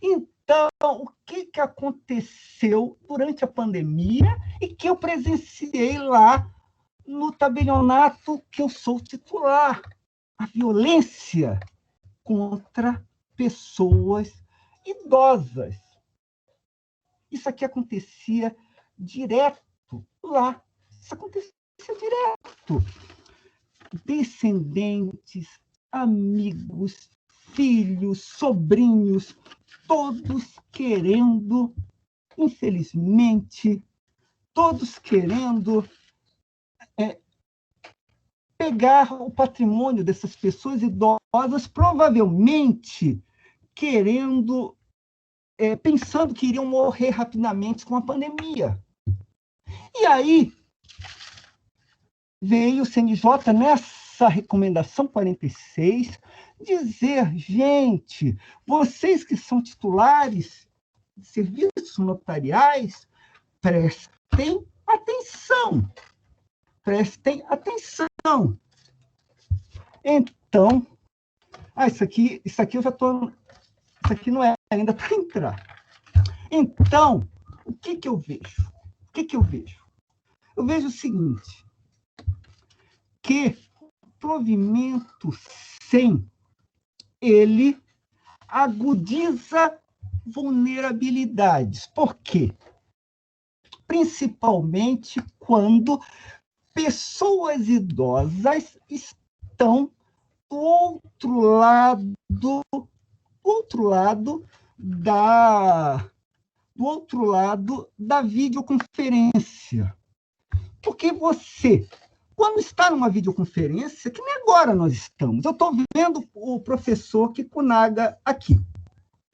Speaker 2: Então, o que aconteceu durante a pandemia e que eu presenciei lá no tabelionato que eu sou titular? A violência contra pessoas idosas. Isso aqui acontecia direto lá. Isso acontecia direto. Descendentes, amigos, filhos, sobrinhos, todos querendo, infelizmente, todos querendo pegar o patrimônio dessas pessoas idosas, provavelmente querendo, pensando que iriam morrer rapidamente com a pandemia. E aí veio o CNJ nessa recomendação 46 dizer, gente, vocês que são titulares de serviços notariais, prestem atenção. Prestem atenção. Então, isso aqui eu já estou... Isso aqui não é ainda para entrar. Então, o que eu vejo? Eu vejo o seguinte, que o provimento 100, ele agudiza vulnerabilidades. Por quê? Principalmente quando pessoas idosas estão do outro lado da videoconferência. Porque você, quando está numa videoconferência, que nem agora nós estamos, eu estou vendo o professor Kikunaga aqui.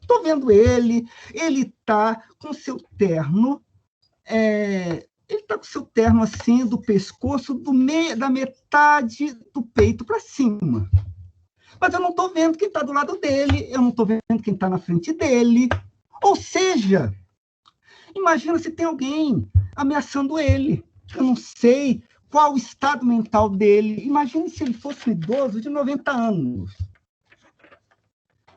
Speaker 2: Estou vendo ele está com seu terno, ele está com seu terno assim, do pescoço, da metade do peito para cima. Mas eu não estou vendo quem está do lado dele, eu não estou vendo quem está na frente dele. Ou seja, imagina se tem alguém ameaçando ele. Eu não sei qual o estado mental dele. Imagine se ele fosse um idoso de 90 anos.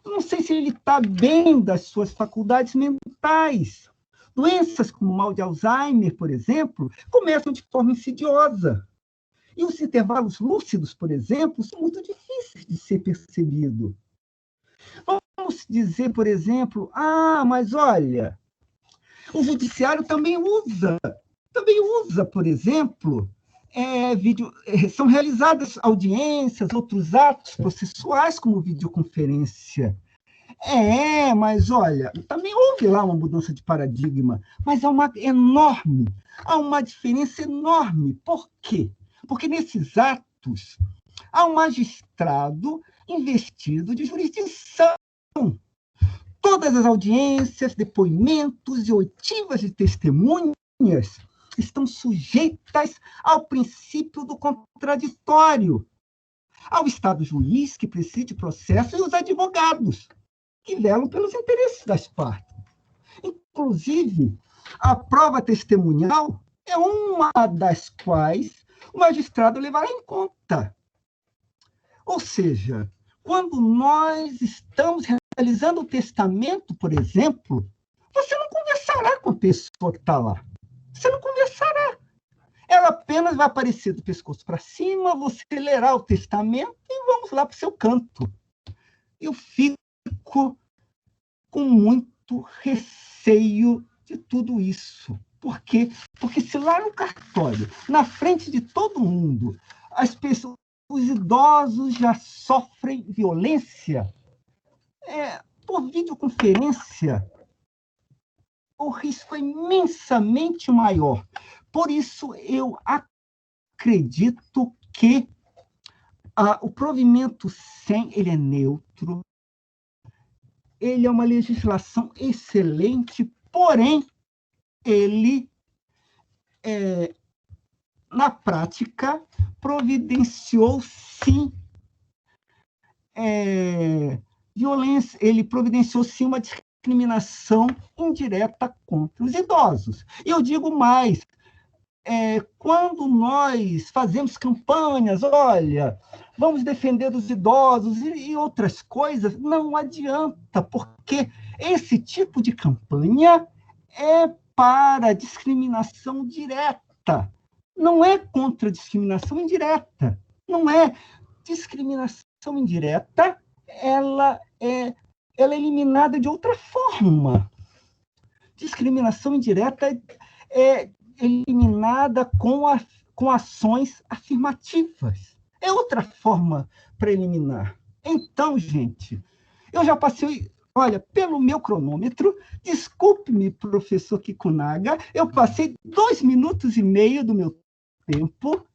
Speaker 2: Eu não sei se ele está bem das suas faculdades mentais. Doenças como mal de Alzheimer, por exemplo, começam de forma insidiosa. E os intervalos lúcidos, por exemplo, são muito difíceis de ser percebido. Vamos dizer, por exemplo, mas olha, O judiciário também usa, por exemplo, são realizadas audiências, outros atos processuais, como videoconferência. Mas olha, também houve lá uma mudança de paradigma, mas há uma diferença enorme. Por quê? Porque nesses atos há um magistrado investido de jurisdição. Todas as audiências, depoimentos e oitivas de testemunhas estão sujeitas ao princípio do contraditório, ao Estado juiz que preside o processo e os advogados que velam pelos interesses das partes. Inclusive, a prova testemunhal é uma das quais o magistrado levará em conta. Ou seja, quando nós estamos realizando o testamento, por exemplo, você não conversará com a pessoa que está lá. Você não conversará. Ela apenas vai aparecer do pescoço para cima, você lerá o testamento e vamos lá para o seu canto. Eu fico com muito receio de tudo isso. Por quê? Porque se lá no cartório, na frente de todo mundo, os idosos já sofrem violência, por videoconferência, o risco é imensamente maior. Por isso, eu acredito que o provimento 100 ele é neutro, ele é uma legislação excelente, porém, ele, na prática, providenciou, sim, violência, ele providenciou, sim, uma discriminação indireta contra os idosos. E eu digo mais, quando nós fazemos campanhas, olha, vamos defender os idosos e outras coisas, não adianta, porque esse tipo de campanha é para discriminação direta, não é contra discriminação indireta, não é. Discriminação indireta, ela é eliminada de outra forma. Discriminação indireta é eliminada com ações afirmativas. É outra forma para eliminar. Então, gente, eu já passei, olha, pelo meu cronômetro, desculpe-me, professor Kikunaga, eu passei 2 minutos e meio do meu tempo,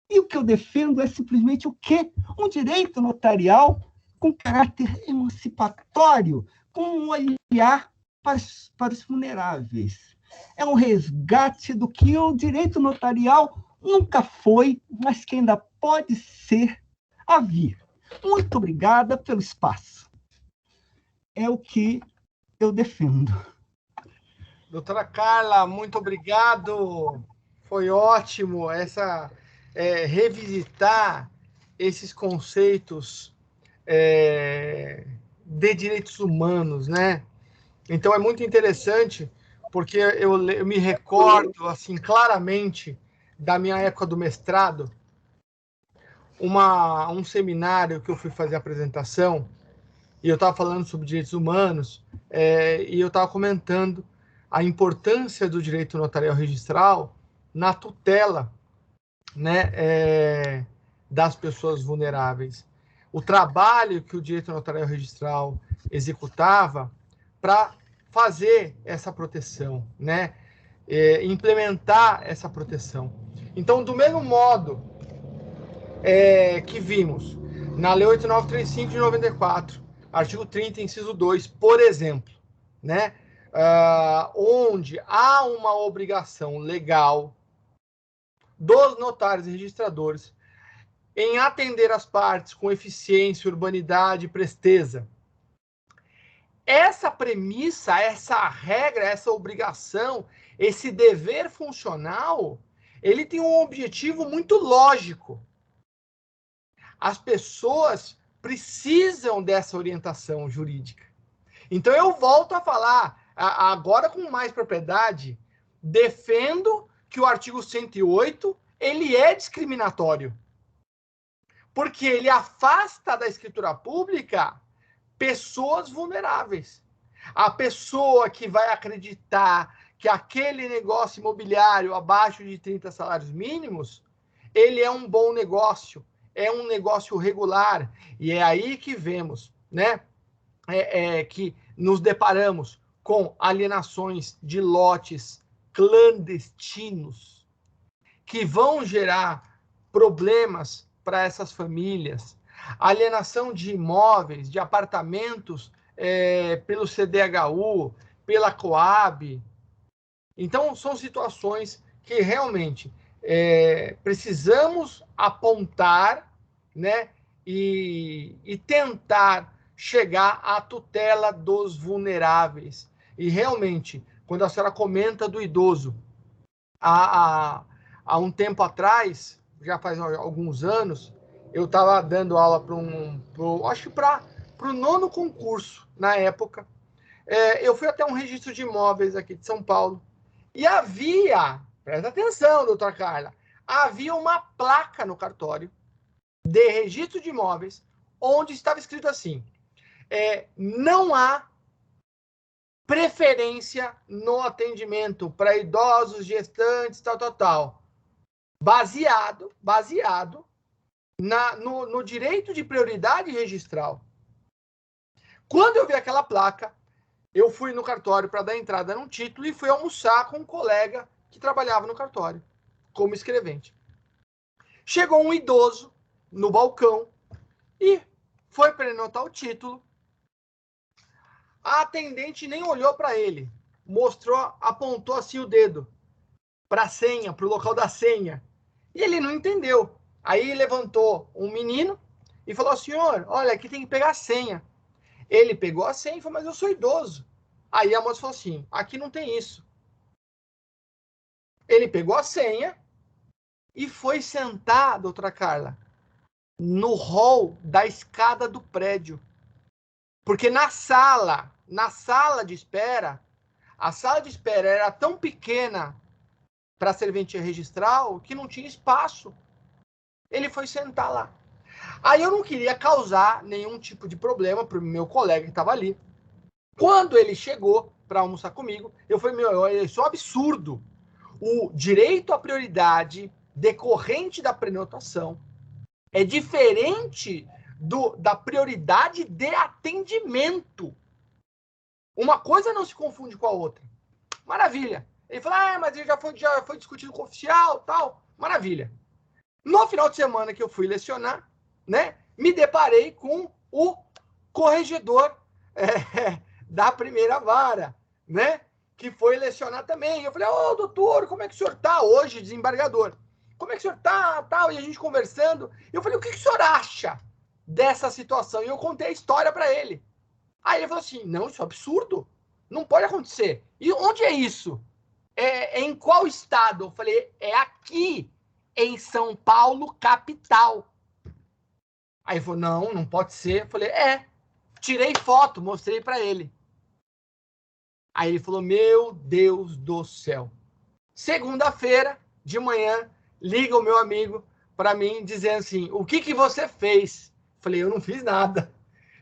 Speaker 2: e o que eu defendo é simplesmente o quê? Um direito notarial com caráter emancipatório, com um olhar para os vulneráveis. É um resgate do que o direito notarial nunca foi, mas que ainda pode ser a vir. Muito obrigada pelo espaço. É o que eu defendo.
Speaker 1: Doutora Carla, muito obrigado. Foi ótimo revisitar esses conceitos de direitos humanos, né? Então é muito interessante, porque eu me recordo assim claramente da minha época do mestrado, um seminário que eu fui fazer a apresentação, e eu estava falando sobre direitos humanos, e eu estava comentando a importância do direito notarial registral na tutela, né, das pessoas vulneráveis. O trabalho que o direito notarial registral executava para fazer essa proteção, né, implementar essa proteção. Então, do mesmo modo que vimos na Lei 8935 de 94, artigo 30, inciso 2, por exemplo, né, onde há uma obrigação legal dos notários e registradores em atender as partes com eficiência, urbanidade e presteza. Essa premissa, essa regra, essa obrigação, esse dever funcional, ele tem um objetivo muito lógico. As pessoas precisam dessa orientação jurídica. Então, eu volto a falar, agora com mais propriedade, defendo que o artigo 108, ele é discriminatório. Porque ele afasta da escritura pública pessoas vulneráveis. A pessoa que vai acreditar que aquele negócio imobiliário abaixo de 30 salários mínimos, ele é um bom negócio, é um negócio regular, e é aí que vemos, né, que nos deparamos com alienações de lotes clandestinos, que vão gerar problemas para essas famílias, alienação de imóveis, de apartamentos pelo CDHU, pela Coab. Então, são situações que realmente precisamos apontar, né, e tentar chegar à tutela dos vulneráveis. E realmente, quando a senhora comenta do idoso, há um tempo atrás, já faz alguns anos, eu estava dando aula acho que para o 9º concurso, na época. Eu fui até um registro de imóveis aqui de São Paulo, e havia, presta atenção, doutora Carla, havia uma placa no cartório de registro de imóveis, onde estava escrito assim, não há preferência no atendimento para idosos, gestantes, tal, baseado no direito de prioridade registral. Quando eu vi aquela placa, eu fui no cartório para dar entrada num título e fui almoçar com um colega que trabalhava no cartório, como escrevente. Chegou um idoso no balcão e foi para ele anotar o título. A atendente nem olhou para ele, apontou assim o dedo para a senha, para o local da senha. E ele não entendeu. Aí levantou um menino e falou, senhor, olha, aqui tem que pegar a senha. Ele pegou a senha e falou, mas eu sou idoso. Aí a moça falou assim, aqui não tem isso. Ele pegou a senha e foi sentar, doutora Carla, no hall da escada do prédio. Porque na sala de espera, a sala de espera era tão pequena para a serventia registral que não tinha espaço. Ele foi sentar lá. Aí eu não queria causar nenhum tipo de problema para o meu colega que estava ali. Quando ele chegou para almoçar comigo, eu falei, isso é um absurdo. O direito à prioridade decorrente da prenotação é diferente da prioridade de atendimento. Uma coisa não se confunde com a outra. Maravilha. Ele falou, mas ele já foi discutido com o oficial, tal. Maravilha. No final de semana que eu fui lecionar, né, me deparei com o corregedor da primeira vara, né, que foi lecionar também. Eu falei, doutor, como é que o senhor está hoje, desembargador? Como é que o senhor está, tal? E a gente conversando. Eu falei, o que o senhor acha dessa situação? E eu contei a história para ele. Aí ele falou assim, não, isso é absurdo. Não pode acontecer. E onde é isso? Em qual estado? Eu falei, é aqui, em São Paulo, capital. Aí ele falou, não pode ser. Eu falei, tirei foto, mostrei para ele. Aí ele falou, meu Deus do céu. Segunda-feira, de manhã, liga o meu amigo para mim, dizendo assim, o que você fez? Eu falei, eu não fiz nada.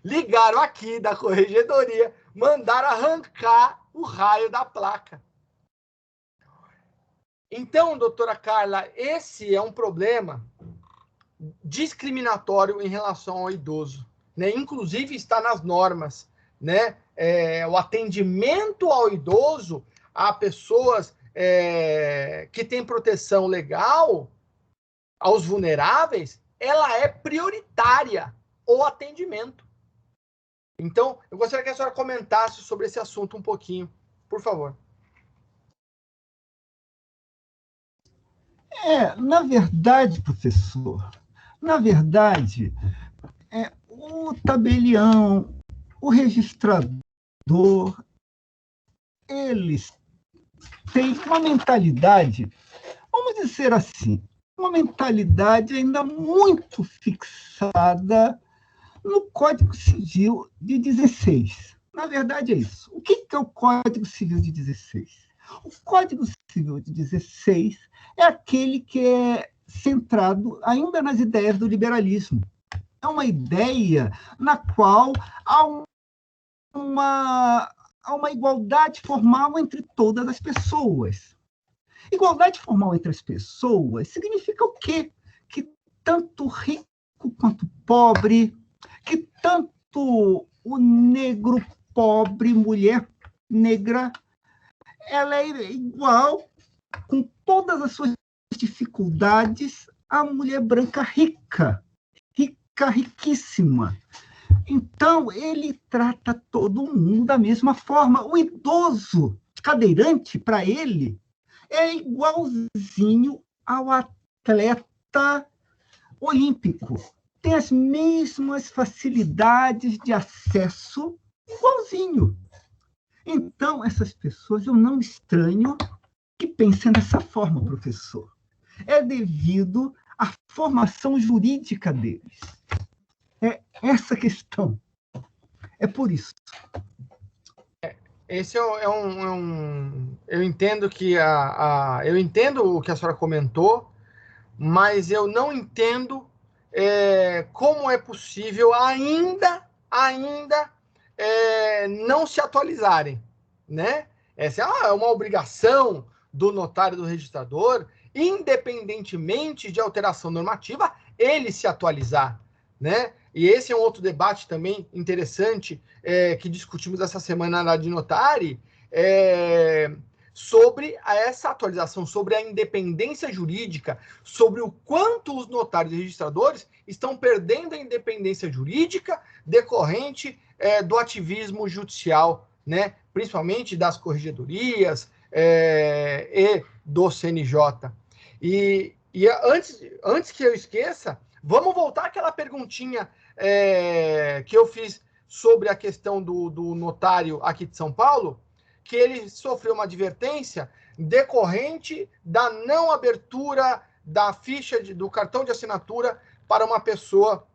Speaker 1: Ligaram aqui da corregedoria, mandaram arrancar o raio da placa. Então, doutora Carla, esse é um problema discriminatório em relação ao idoso, né? Inclusive está nas normas, né? O atendimento ao idoso, a pessoas que têm proteção legal, aos vulneráveis, ela é prioritária, o atendimento. Então, eu gostaria que a senhora comentasse sobre esse assunto um pouquinho, por favor.
Speaker 2: Na verdade, professor, o tabelião, o registrador, eles têm uma mentalidade, vamos dizer assim, uma mentalidade ainda muito fixada no Código Civil de 16. Na verdade, é isso. O que é o Código Civil de 16? O Código Civil de 16 é aquele que é centrado ainda nas ideias do liberalismo. É uma ideia na qual há a uma igualdade formal entre todas as pessoas. Igualdade formal entre as pessoas significa o quê? Que tanto rico quanto pobre, que tanto o negro pobre, mulher negra, ela é igual, com todas as suas dificuldades, à mulher branca rica, riquíssima. Então, ele trata todo mundo da mesma forma. O idoso cadeirante, para ele, é igualzinho ao atleta olímpico. Tem as mesmas facilidades de acesso, igualzinho. Então, essas pessoas, eu não estranho que pensem dessa forma, professor. É devido à formação jurídica deles. É essa questão. É por isso.
Speaker 1: Esse eu entendo que eu entendo o que a senhora comentou, mas eu não entendo como é possível ainda não se atualizarem, né? Essa é uma obrigação do notário, do registrador, independentemente de alteração normativa, ele se atualizar, né? E esse é um outro debate também interessante que discutimos essa semana na de Notari, sobre essa atualização, sobre a independência jurídica, sobre o quanto os notários e registradores estão perdendo a independência jurídica decorrente do ativismo judicial, né? Principalmente das corregedorias e do CNJ. E antes que eu esqueça, vamos voltar àquela perguntinha que eu fiz sobre a questão do notário aqui de São Paulo, que ele sofreu uma advertência decorrente da não abertura da ficha do cartão de assinatura para uma pessoa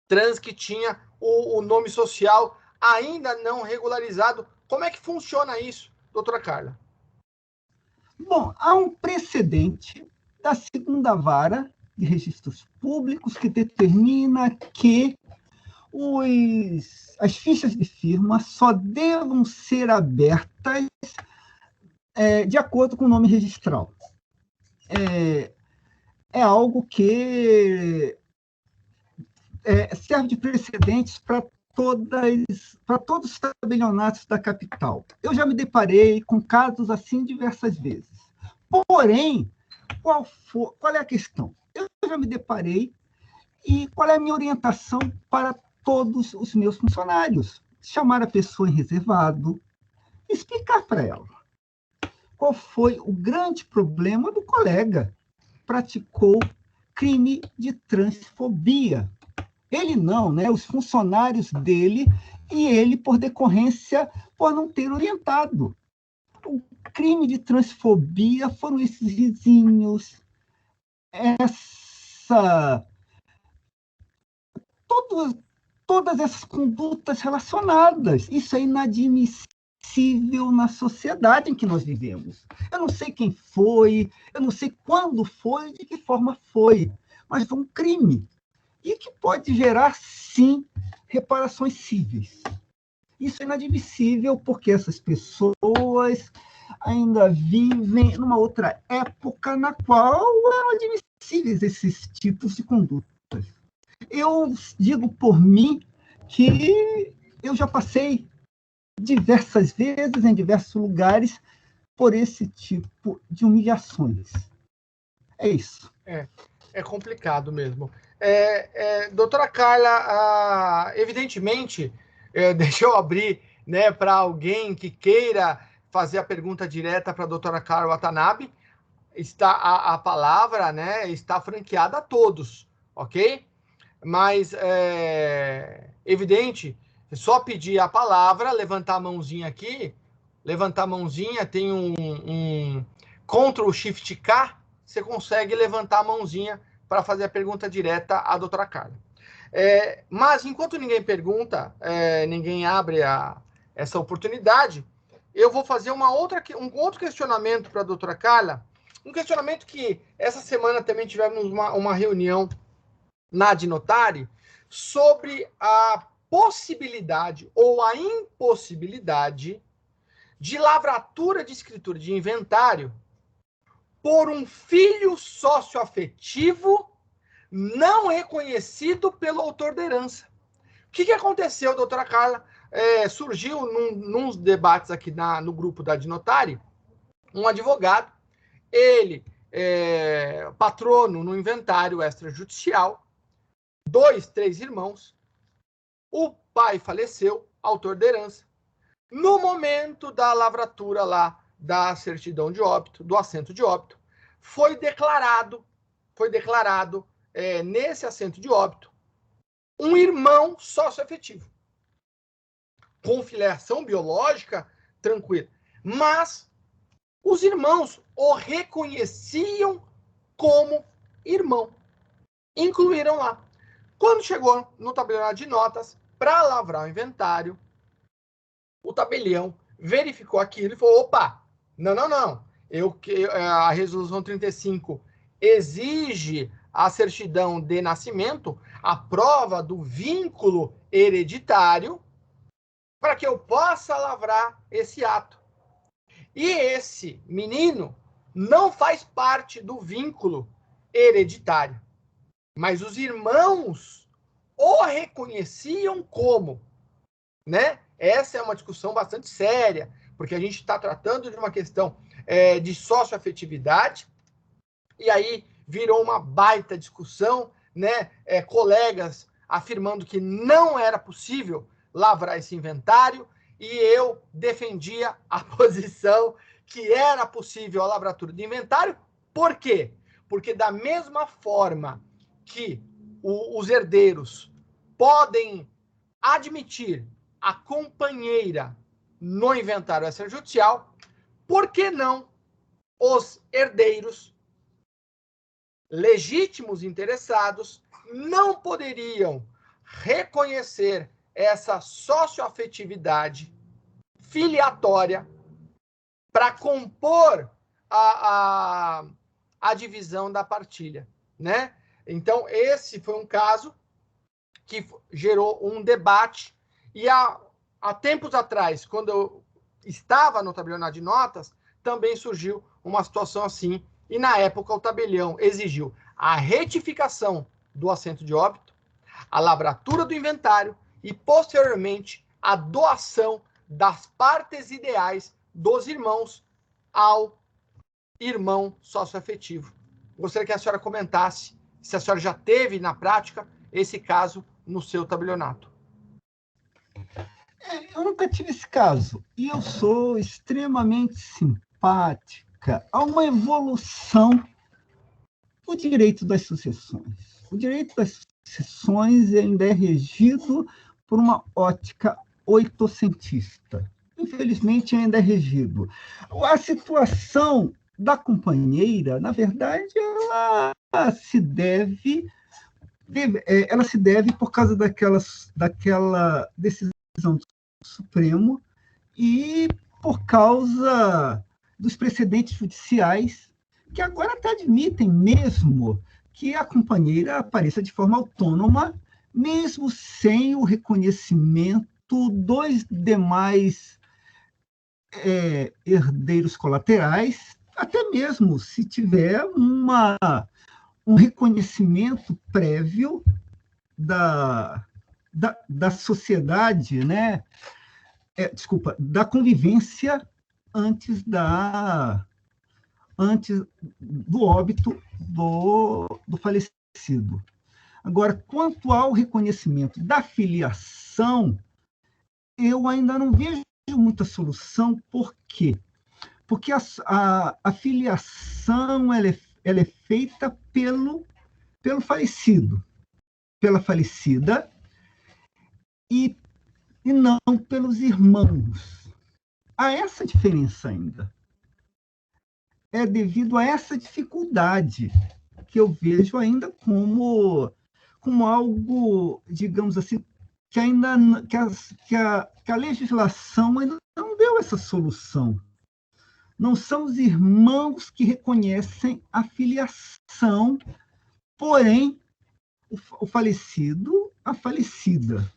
Speaker 1: trans que tinha o nome social ainda não regularizado. Como é que funciona isso, doutora Carla?
Speaker 2: Bom, há um precedente da segunda vara de registros públicos que determina que as fichas de firma só devam ser abertas de acordo com o nome registral. É algo que serve de precedentes para todos os tabelionatos da capital. Eu já me deparei com casos assim diversas vezes. Porém, qual é a questão? Eu já me deparei e qual é a minha orientação para todos os meus funcionários? Chamar a pessoa em reservado, explicar para ela qual foi o grande problema do colega. Praticou crime de transfobia. Ele não, né? Os funcionários dele e ele, por decorrência, por não ter orientado. O crime de transfobia foram esses vizinhos, todas essas condutas relacionadas. Isso é inadmissível na sociedade em que nós vivemos. Eu não sei quem foi, eu não sei quando foi, de que forma foi, mas foi um crime. E que pode gerar, sim, reparações cíveis. Isso é inadmissível porque essas pessoas ainda vivem numa outra época na qual eram admissíveis esses tipos de condutas. Eu digo por mim que eu já passei diversas vezes, em diversos lugares, por esse tipo de humilhações. É isso.
Speaker 1: É complicado mesmo. Doutora Carla, evidentemente, deixa eu abrir, né, para alguém que queira fazer a pergunta direta para a doutora Carla Watanabe. Está a palavra, né, está franqueada a todos, ok? Mas evidente, só pedir a palavra, levantar a mãozinha aqui, levantar a mãozinha, tem um Ctrl Shift K, você consegue levantar a mãozinha para fazer a pergunta direta à doutora Carla. Mas enquanto ninguém pergunta, ninguém abre essa oportunidade, eu vou fazer um outro questionamento para a doutora Carla, um questionamento que essa semana também tivemos uma reunião na de Notari sobre a possibilidade ou a impossibilidade, de lavratura de escritura de inventário por um filho socioafetivo não reconhecido pelo autor da herança. O que aconteceu, doutora Carla? Surgiu nos debates aqui no grupo da Adnotário, um advogado, ele patrono no inventário extrajudicial, 3 irmãos, o pai faleceu, autor da herança. No momento da lavratura lá da certidão de óbito, do assento de óbito, foi declarado nesse assento de óbito um irmão socioafetivo, com filiação biológica tranquila. Mas os irmãos o reconheciam como irmão. Incluíram lá. Quando chegou no tabelião de notas para lavrar o inventário, o tabelião verificou aquilo e falou: opa, não. A resolução 35 exige a certidão de nascimento, a prova do vínculo hereditário, para que eu possa lavrar esse ato. E esse menino não faz parte do vínculo hereditário, mas os irmãos o reconheciam como, né? Essa é uma discussão bastante séria, porque a gente está tratando de uma questão de socioafetividade, e aí virou uma baita discussão, né? Colegas afirmando que não era possível lavrar esse inventário, e eu defendia a posição que era possível a lavratura de inventário. Por quê? Porque da mesma forma que os herdeiros podem admitir a companheira no inventário extrajudicial, por que não os herdeiros legítimos interessados não poderiam reconhecer essa socioafetividade filiatória para compor a divisão da partilha, né? Então, esse foi um caso que gerou um debate, e há tempos atrás, quando eu estava no tabelião de notas, também surgiu uma situação assim, e na época o tabelião exigiu a retificação do assento de óbito, a lavratura do inventário e, posteriormente, a doação das partes ideais dos irmãos ao irmão socioafetivo. Gostaria que a senhora comentasse se a senhora já teve, na prática, esse caso no seu tabelionato.
Speaker 2: Eu nunca tive esse caso, e eu sou extremamente simpática a uma evolução do direito das sucessões. O direito das sucessões ainda é regido por uma ótica oitocentista. Infelizmente, ainda é regido. A situação da companheira, na verdade, ela se deve por causa daquela decisão do Supremo e por causa dos precedentes judiciais que agora até admitem mesmo que a companheira apareça de forma autônoma, mesmo sem o reconhecimento dos demais herdeiros colaterais, até mesmo se tiver um reconhecimento prévio da sociedade, né? Da convivência antes do óbito do falecido. Agora, quanto ao reconhecimento da filiação, eu ainda não vejo muita solução. Por quê? Porque a filiação ela é feita pelo falecido, pela falecida, e não pelos irmãos. Há essa diferença ainda. É devido a essa dificuldade que eu vejo ainda como algo, digamos assim, que ainda que a legislação ainda não deu essa solução. Não são os irmãos que reconhecem a filiação, porém o falecido, a falecida.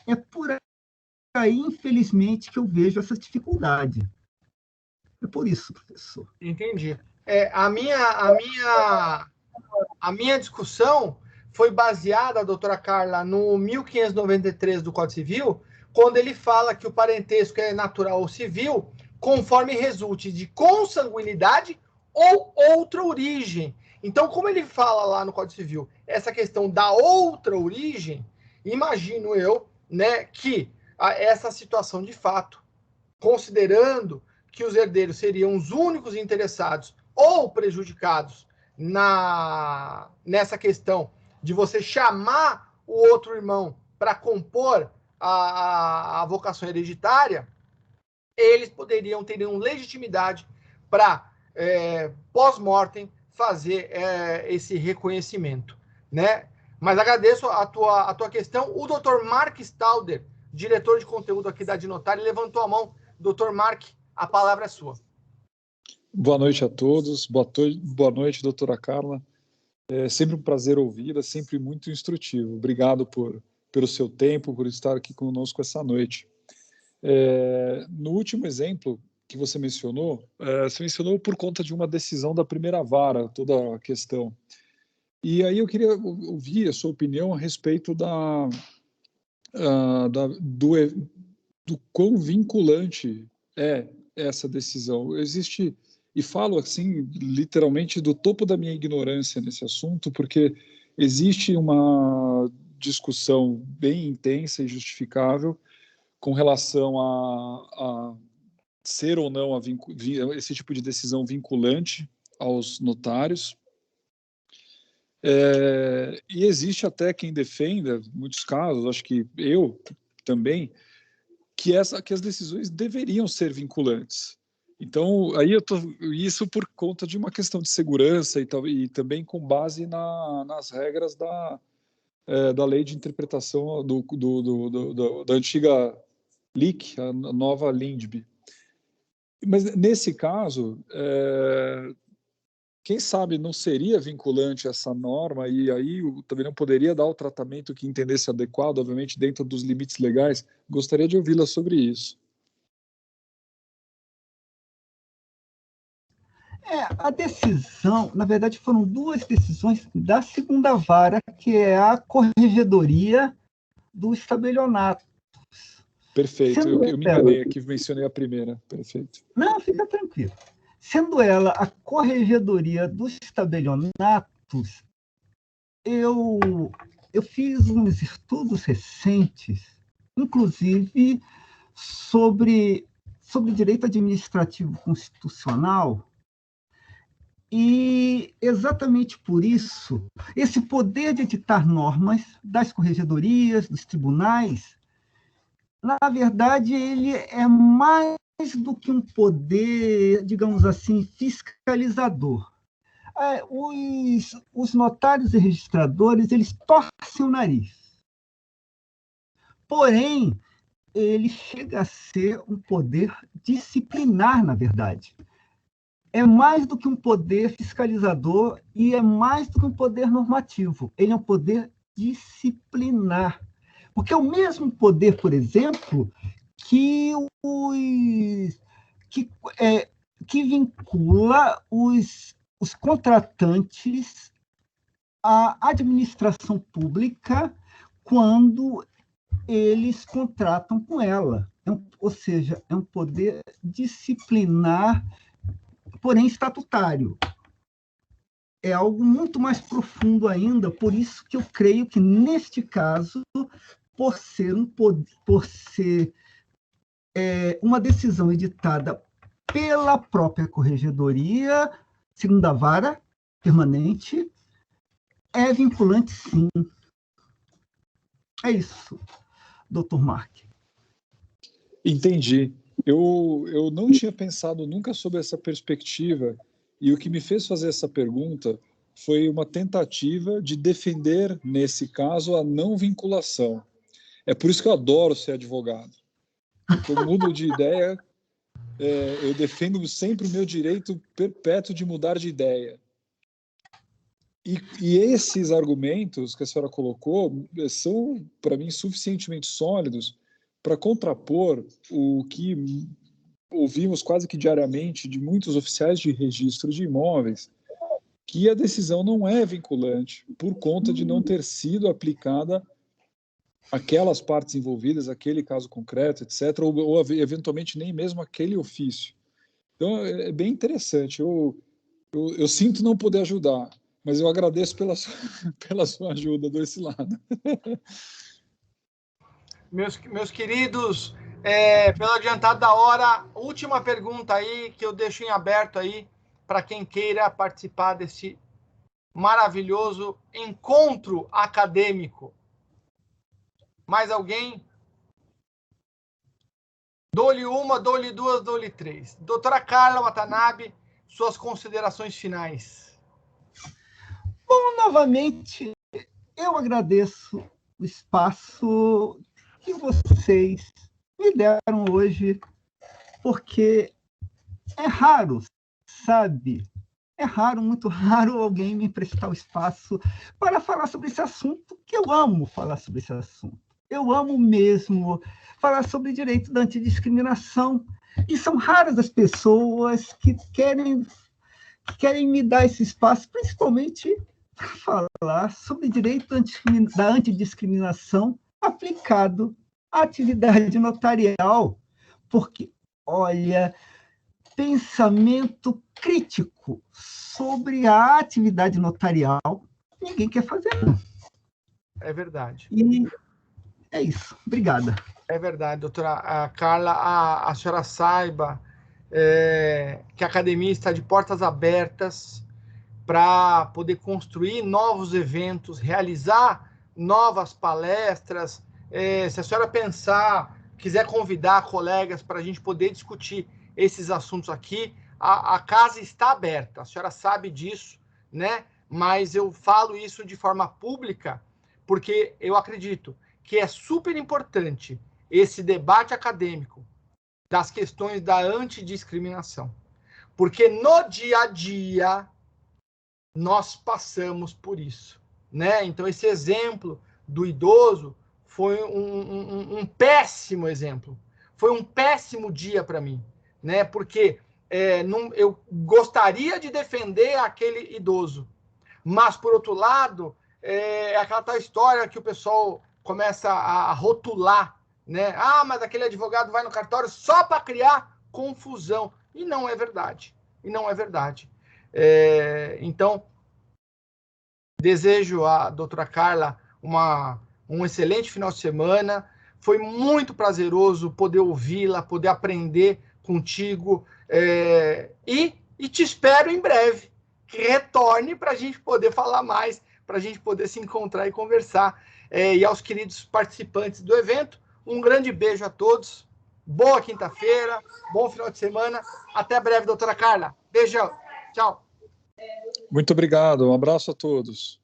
Speaker 2: É por aí, infelizmente, que eu vejo essa dificuldade. por isso, professor.
Speaker 1: Entendi. A minha discussão foi baseada, doutora Carla, no 1593 do Código Civil, quando ele fala que o parentesco é natural ou civil, conforme resulte de consanguinidade ou outra origem. Então, como ele fala lá no Código Civil, essa questão da outra origem, imagino eu, né, que essa situação de fato, considerando que os herdeiros seriam os únicos interessados ou prejudicados nessa questão de você chamar o outro irmão para compor a vocação hereditária, eles teriam legitimidade para, pós-mortem, fazer esse reconhecimento, né? Mas agradeço a tua questão. O Dr. Mark Stauder, diretor de conteúdo aqui da Dinotário, levantou a mão. Dr. Mark, a palavra é sua.
Speaker 3: Boa noite a todos. Boa noite, doutora Carla. É sempre um prazer ouvi-la, sempre muito instrutivo. Obrigado pelo seu tempo, por estar aqui conosco essa noite. No último exemplo que você mencionou por conta de uma decisão da primeira vara, toda a questão. E aí eu queria ouvir a sua opinião a respeito do quão vinculante é essa decisão. Existe, e falo assim, literalmente, do topo da minha ignorância nesse assunto, porque existe uma discussão bem intensa e justificável com relação a ser ou não esse tipo de decisão vinculante aos notários. E existe até quem defenda, em muitos casos, acho que eu também, que as decisões deveriam ser vinculantes. Então, aí isso por conta de uma questão de segurança e também com base nas regras da lei de interpretação da antiga LIC, a nova LINDB. Mas, nesse caso, quem sabe não seria vinculante essa norma e aí também não poderia dar o tratamento que entendesse adequado, obviamente, dentro dos limites legais? Gostaria de ouvi-la sobre isso.
Speaker 2: A decisão, na verdade, foram duas decisões da segunda vara, que é a corregedoria do estabelionato.
Speaker 3: Perfeito, eu me enganei aqui, mencionei a primeira. Perfeito.
Speaker 2: Não, fica tranquilo. Sendo ela a corregedoria dos estabelionatos, eu fiz uns estudos recentes, inclusive sobre direito administrativo constitucional, e exatamente por isso, esse poder de editar normas das corregedorias, dos tribunais, na verdade, ele é mais do que um poder, digamos assim, fiscalizador. Os notários e registradores, eles torcem o nariz. Porém, ele chega a ser um poder disciplinar, na verdade. É mais do que um poder fiscalizador e é mais do que um poder normativo. Ele é um poder disciplinar. Porque é o mesmo poder, por exemplo, que vincula os contratantes à administração pública quando eles contratam com ela. Ou seja, é um poder disciplinar, porém atutário. É algo muito mais profundo ainda, por isso que eu creio que, neste caso, por ser uma decisão editada pela própria corregedoria, segunda vara, permanente, é vinculante, sim. É isso, doutor Mark.
Speaker 3: Entendi. Eu não tinha pensado nunca sobre essa perspectiva, e o que me fez fazer essa pergunta foi uma tentativa de defender, nesse caso, a não vinculação. É por isso que eu adoro ser advogado. Porque eu mudo de ideia, eu defendo sempre o meu direito perpétuo de mudar de ideia. E esses argumentos que a senhora colocou são, para mim, suficientemente sólidos para contrapor o que ouvimos quase que diariamente de muitos oficiais de registro de imóveis que a decisão não é vinculante por conta de não ter sido aplicada aquelas partes envolvidas, aquele caso concreto, etc., ou eventualmente nem mesmo aquele ofício. Então, é bem interessante. Eu sinto não poder ajudar, mas eu agradeço pela sua ajuda desse lado.
Speaker 1: Meus queridos, pelo adiantado da hora, última pergunta aí que eu deixo em aberto aí para quem queira participar desse maravilhoso encontro acadêmico. Mais alguém? Dou-lhe uma, dou-lhe duas, dou-lhe três. Doutora Carla Watanabe, suas considerações finais.
Speaker 2: Bom, novamente, eu agradeço o espaço que vocês me deram hoje, porque é raro, sabe? É raro, muito raro alguém me emprestar o espaço para falar sobre esse assunto, que eu amo falar sobre esse assunto. Eu amo mesmo falar sobre direito da antidiscriminação. E são raras as pessoas que querem me dar esse espaço, principalmente para falar sobre direito da antidiscriminação aplicado à atividade notarial. Porque, olha, pensamento crítico sobre a atividade notarial, ninguém quer fazer, não.
Speaker 1: É verdade.
Speaker 2: E é isso. Obrigada.
Speaker 1: É verdade, doutora Carla. A senhora saiba que a academia está de portas abertas para poder construir novos eventos, realizar novas palestras. Se a senhora pensar, quiser convidar colegas para a gente poder discutir esses assuntos aqui, a casa está aberta, a senhora sabe disso, né? Mas eu falo isso de forma pública porque eu acredito que é super importante esse debate acadêmico das questões da antidiscriminação. Porque no dia a dia nós passamos por isso, né? Então, esse exemplo do idoso foi um péssimo exemplo. Foi um péssimo dia para mim, né? Porque eu gostaria de defender aquele idoso, mas, por outro lado, é aquela tal história que o pessoal começa a rotular, né? Ah, mas aquele advogado vai no cartório só para criar confusão. E não é verdade. E não é verdade. Então, desejo à doutora Carla um excelente final de semana. Foi muito prazeroso poder ouvi-la, poder aprender contigo. E te espero em breve, que retorne para a gente poder falar mais, para a gente poder se encontrar e conversar. E aos queridos participantes do evento, um grande beijo a todos. Boa quinta-feira, bom final de semana. Até breve, doutora Carla. Beijão. Tchau.
Speaker 3: Muito obrigado. Um abraço a todos.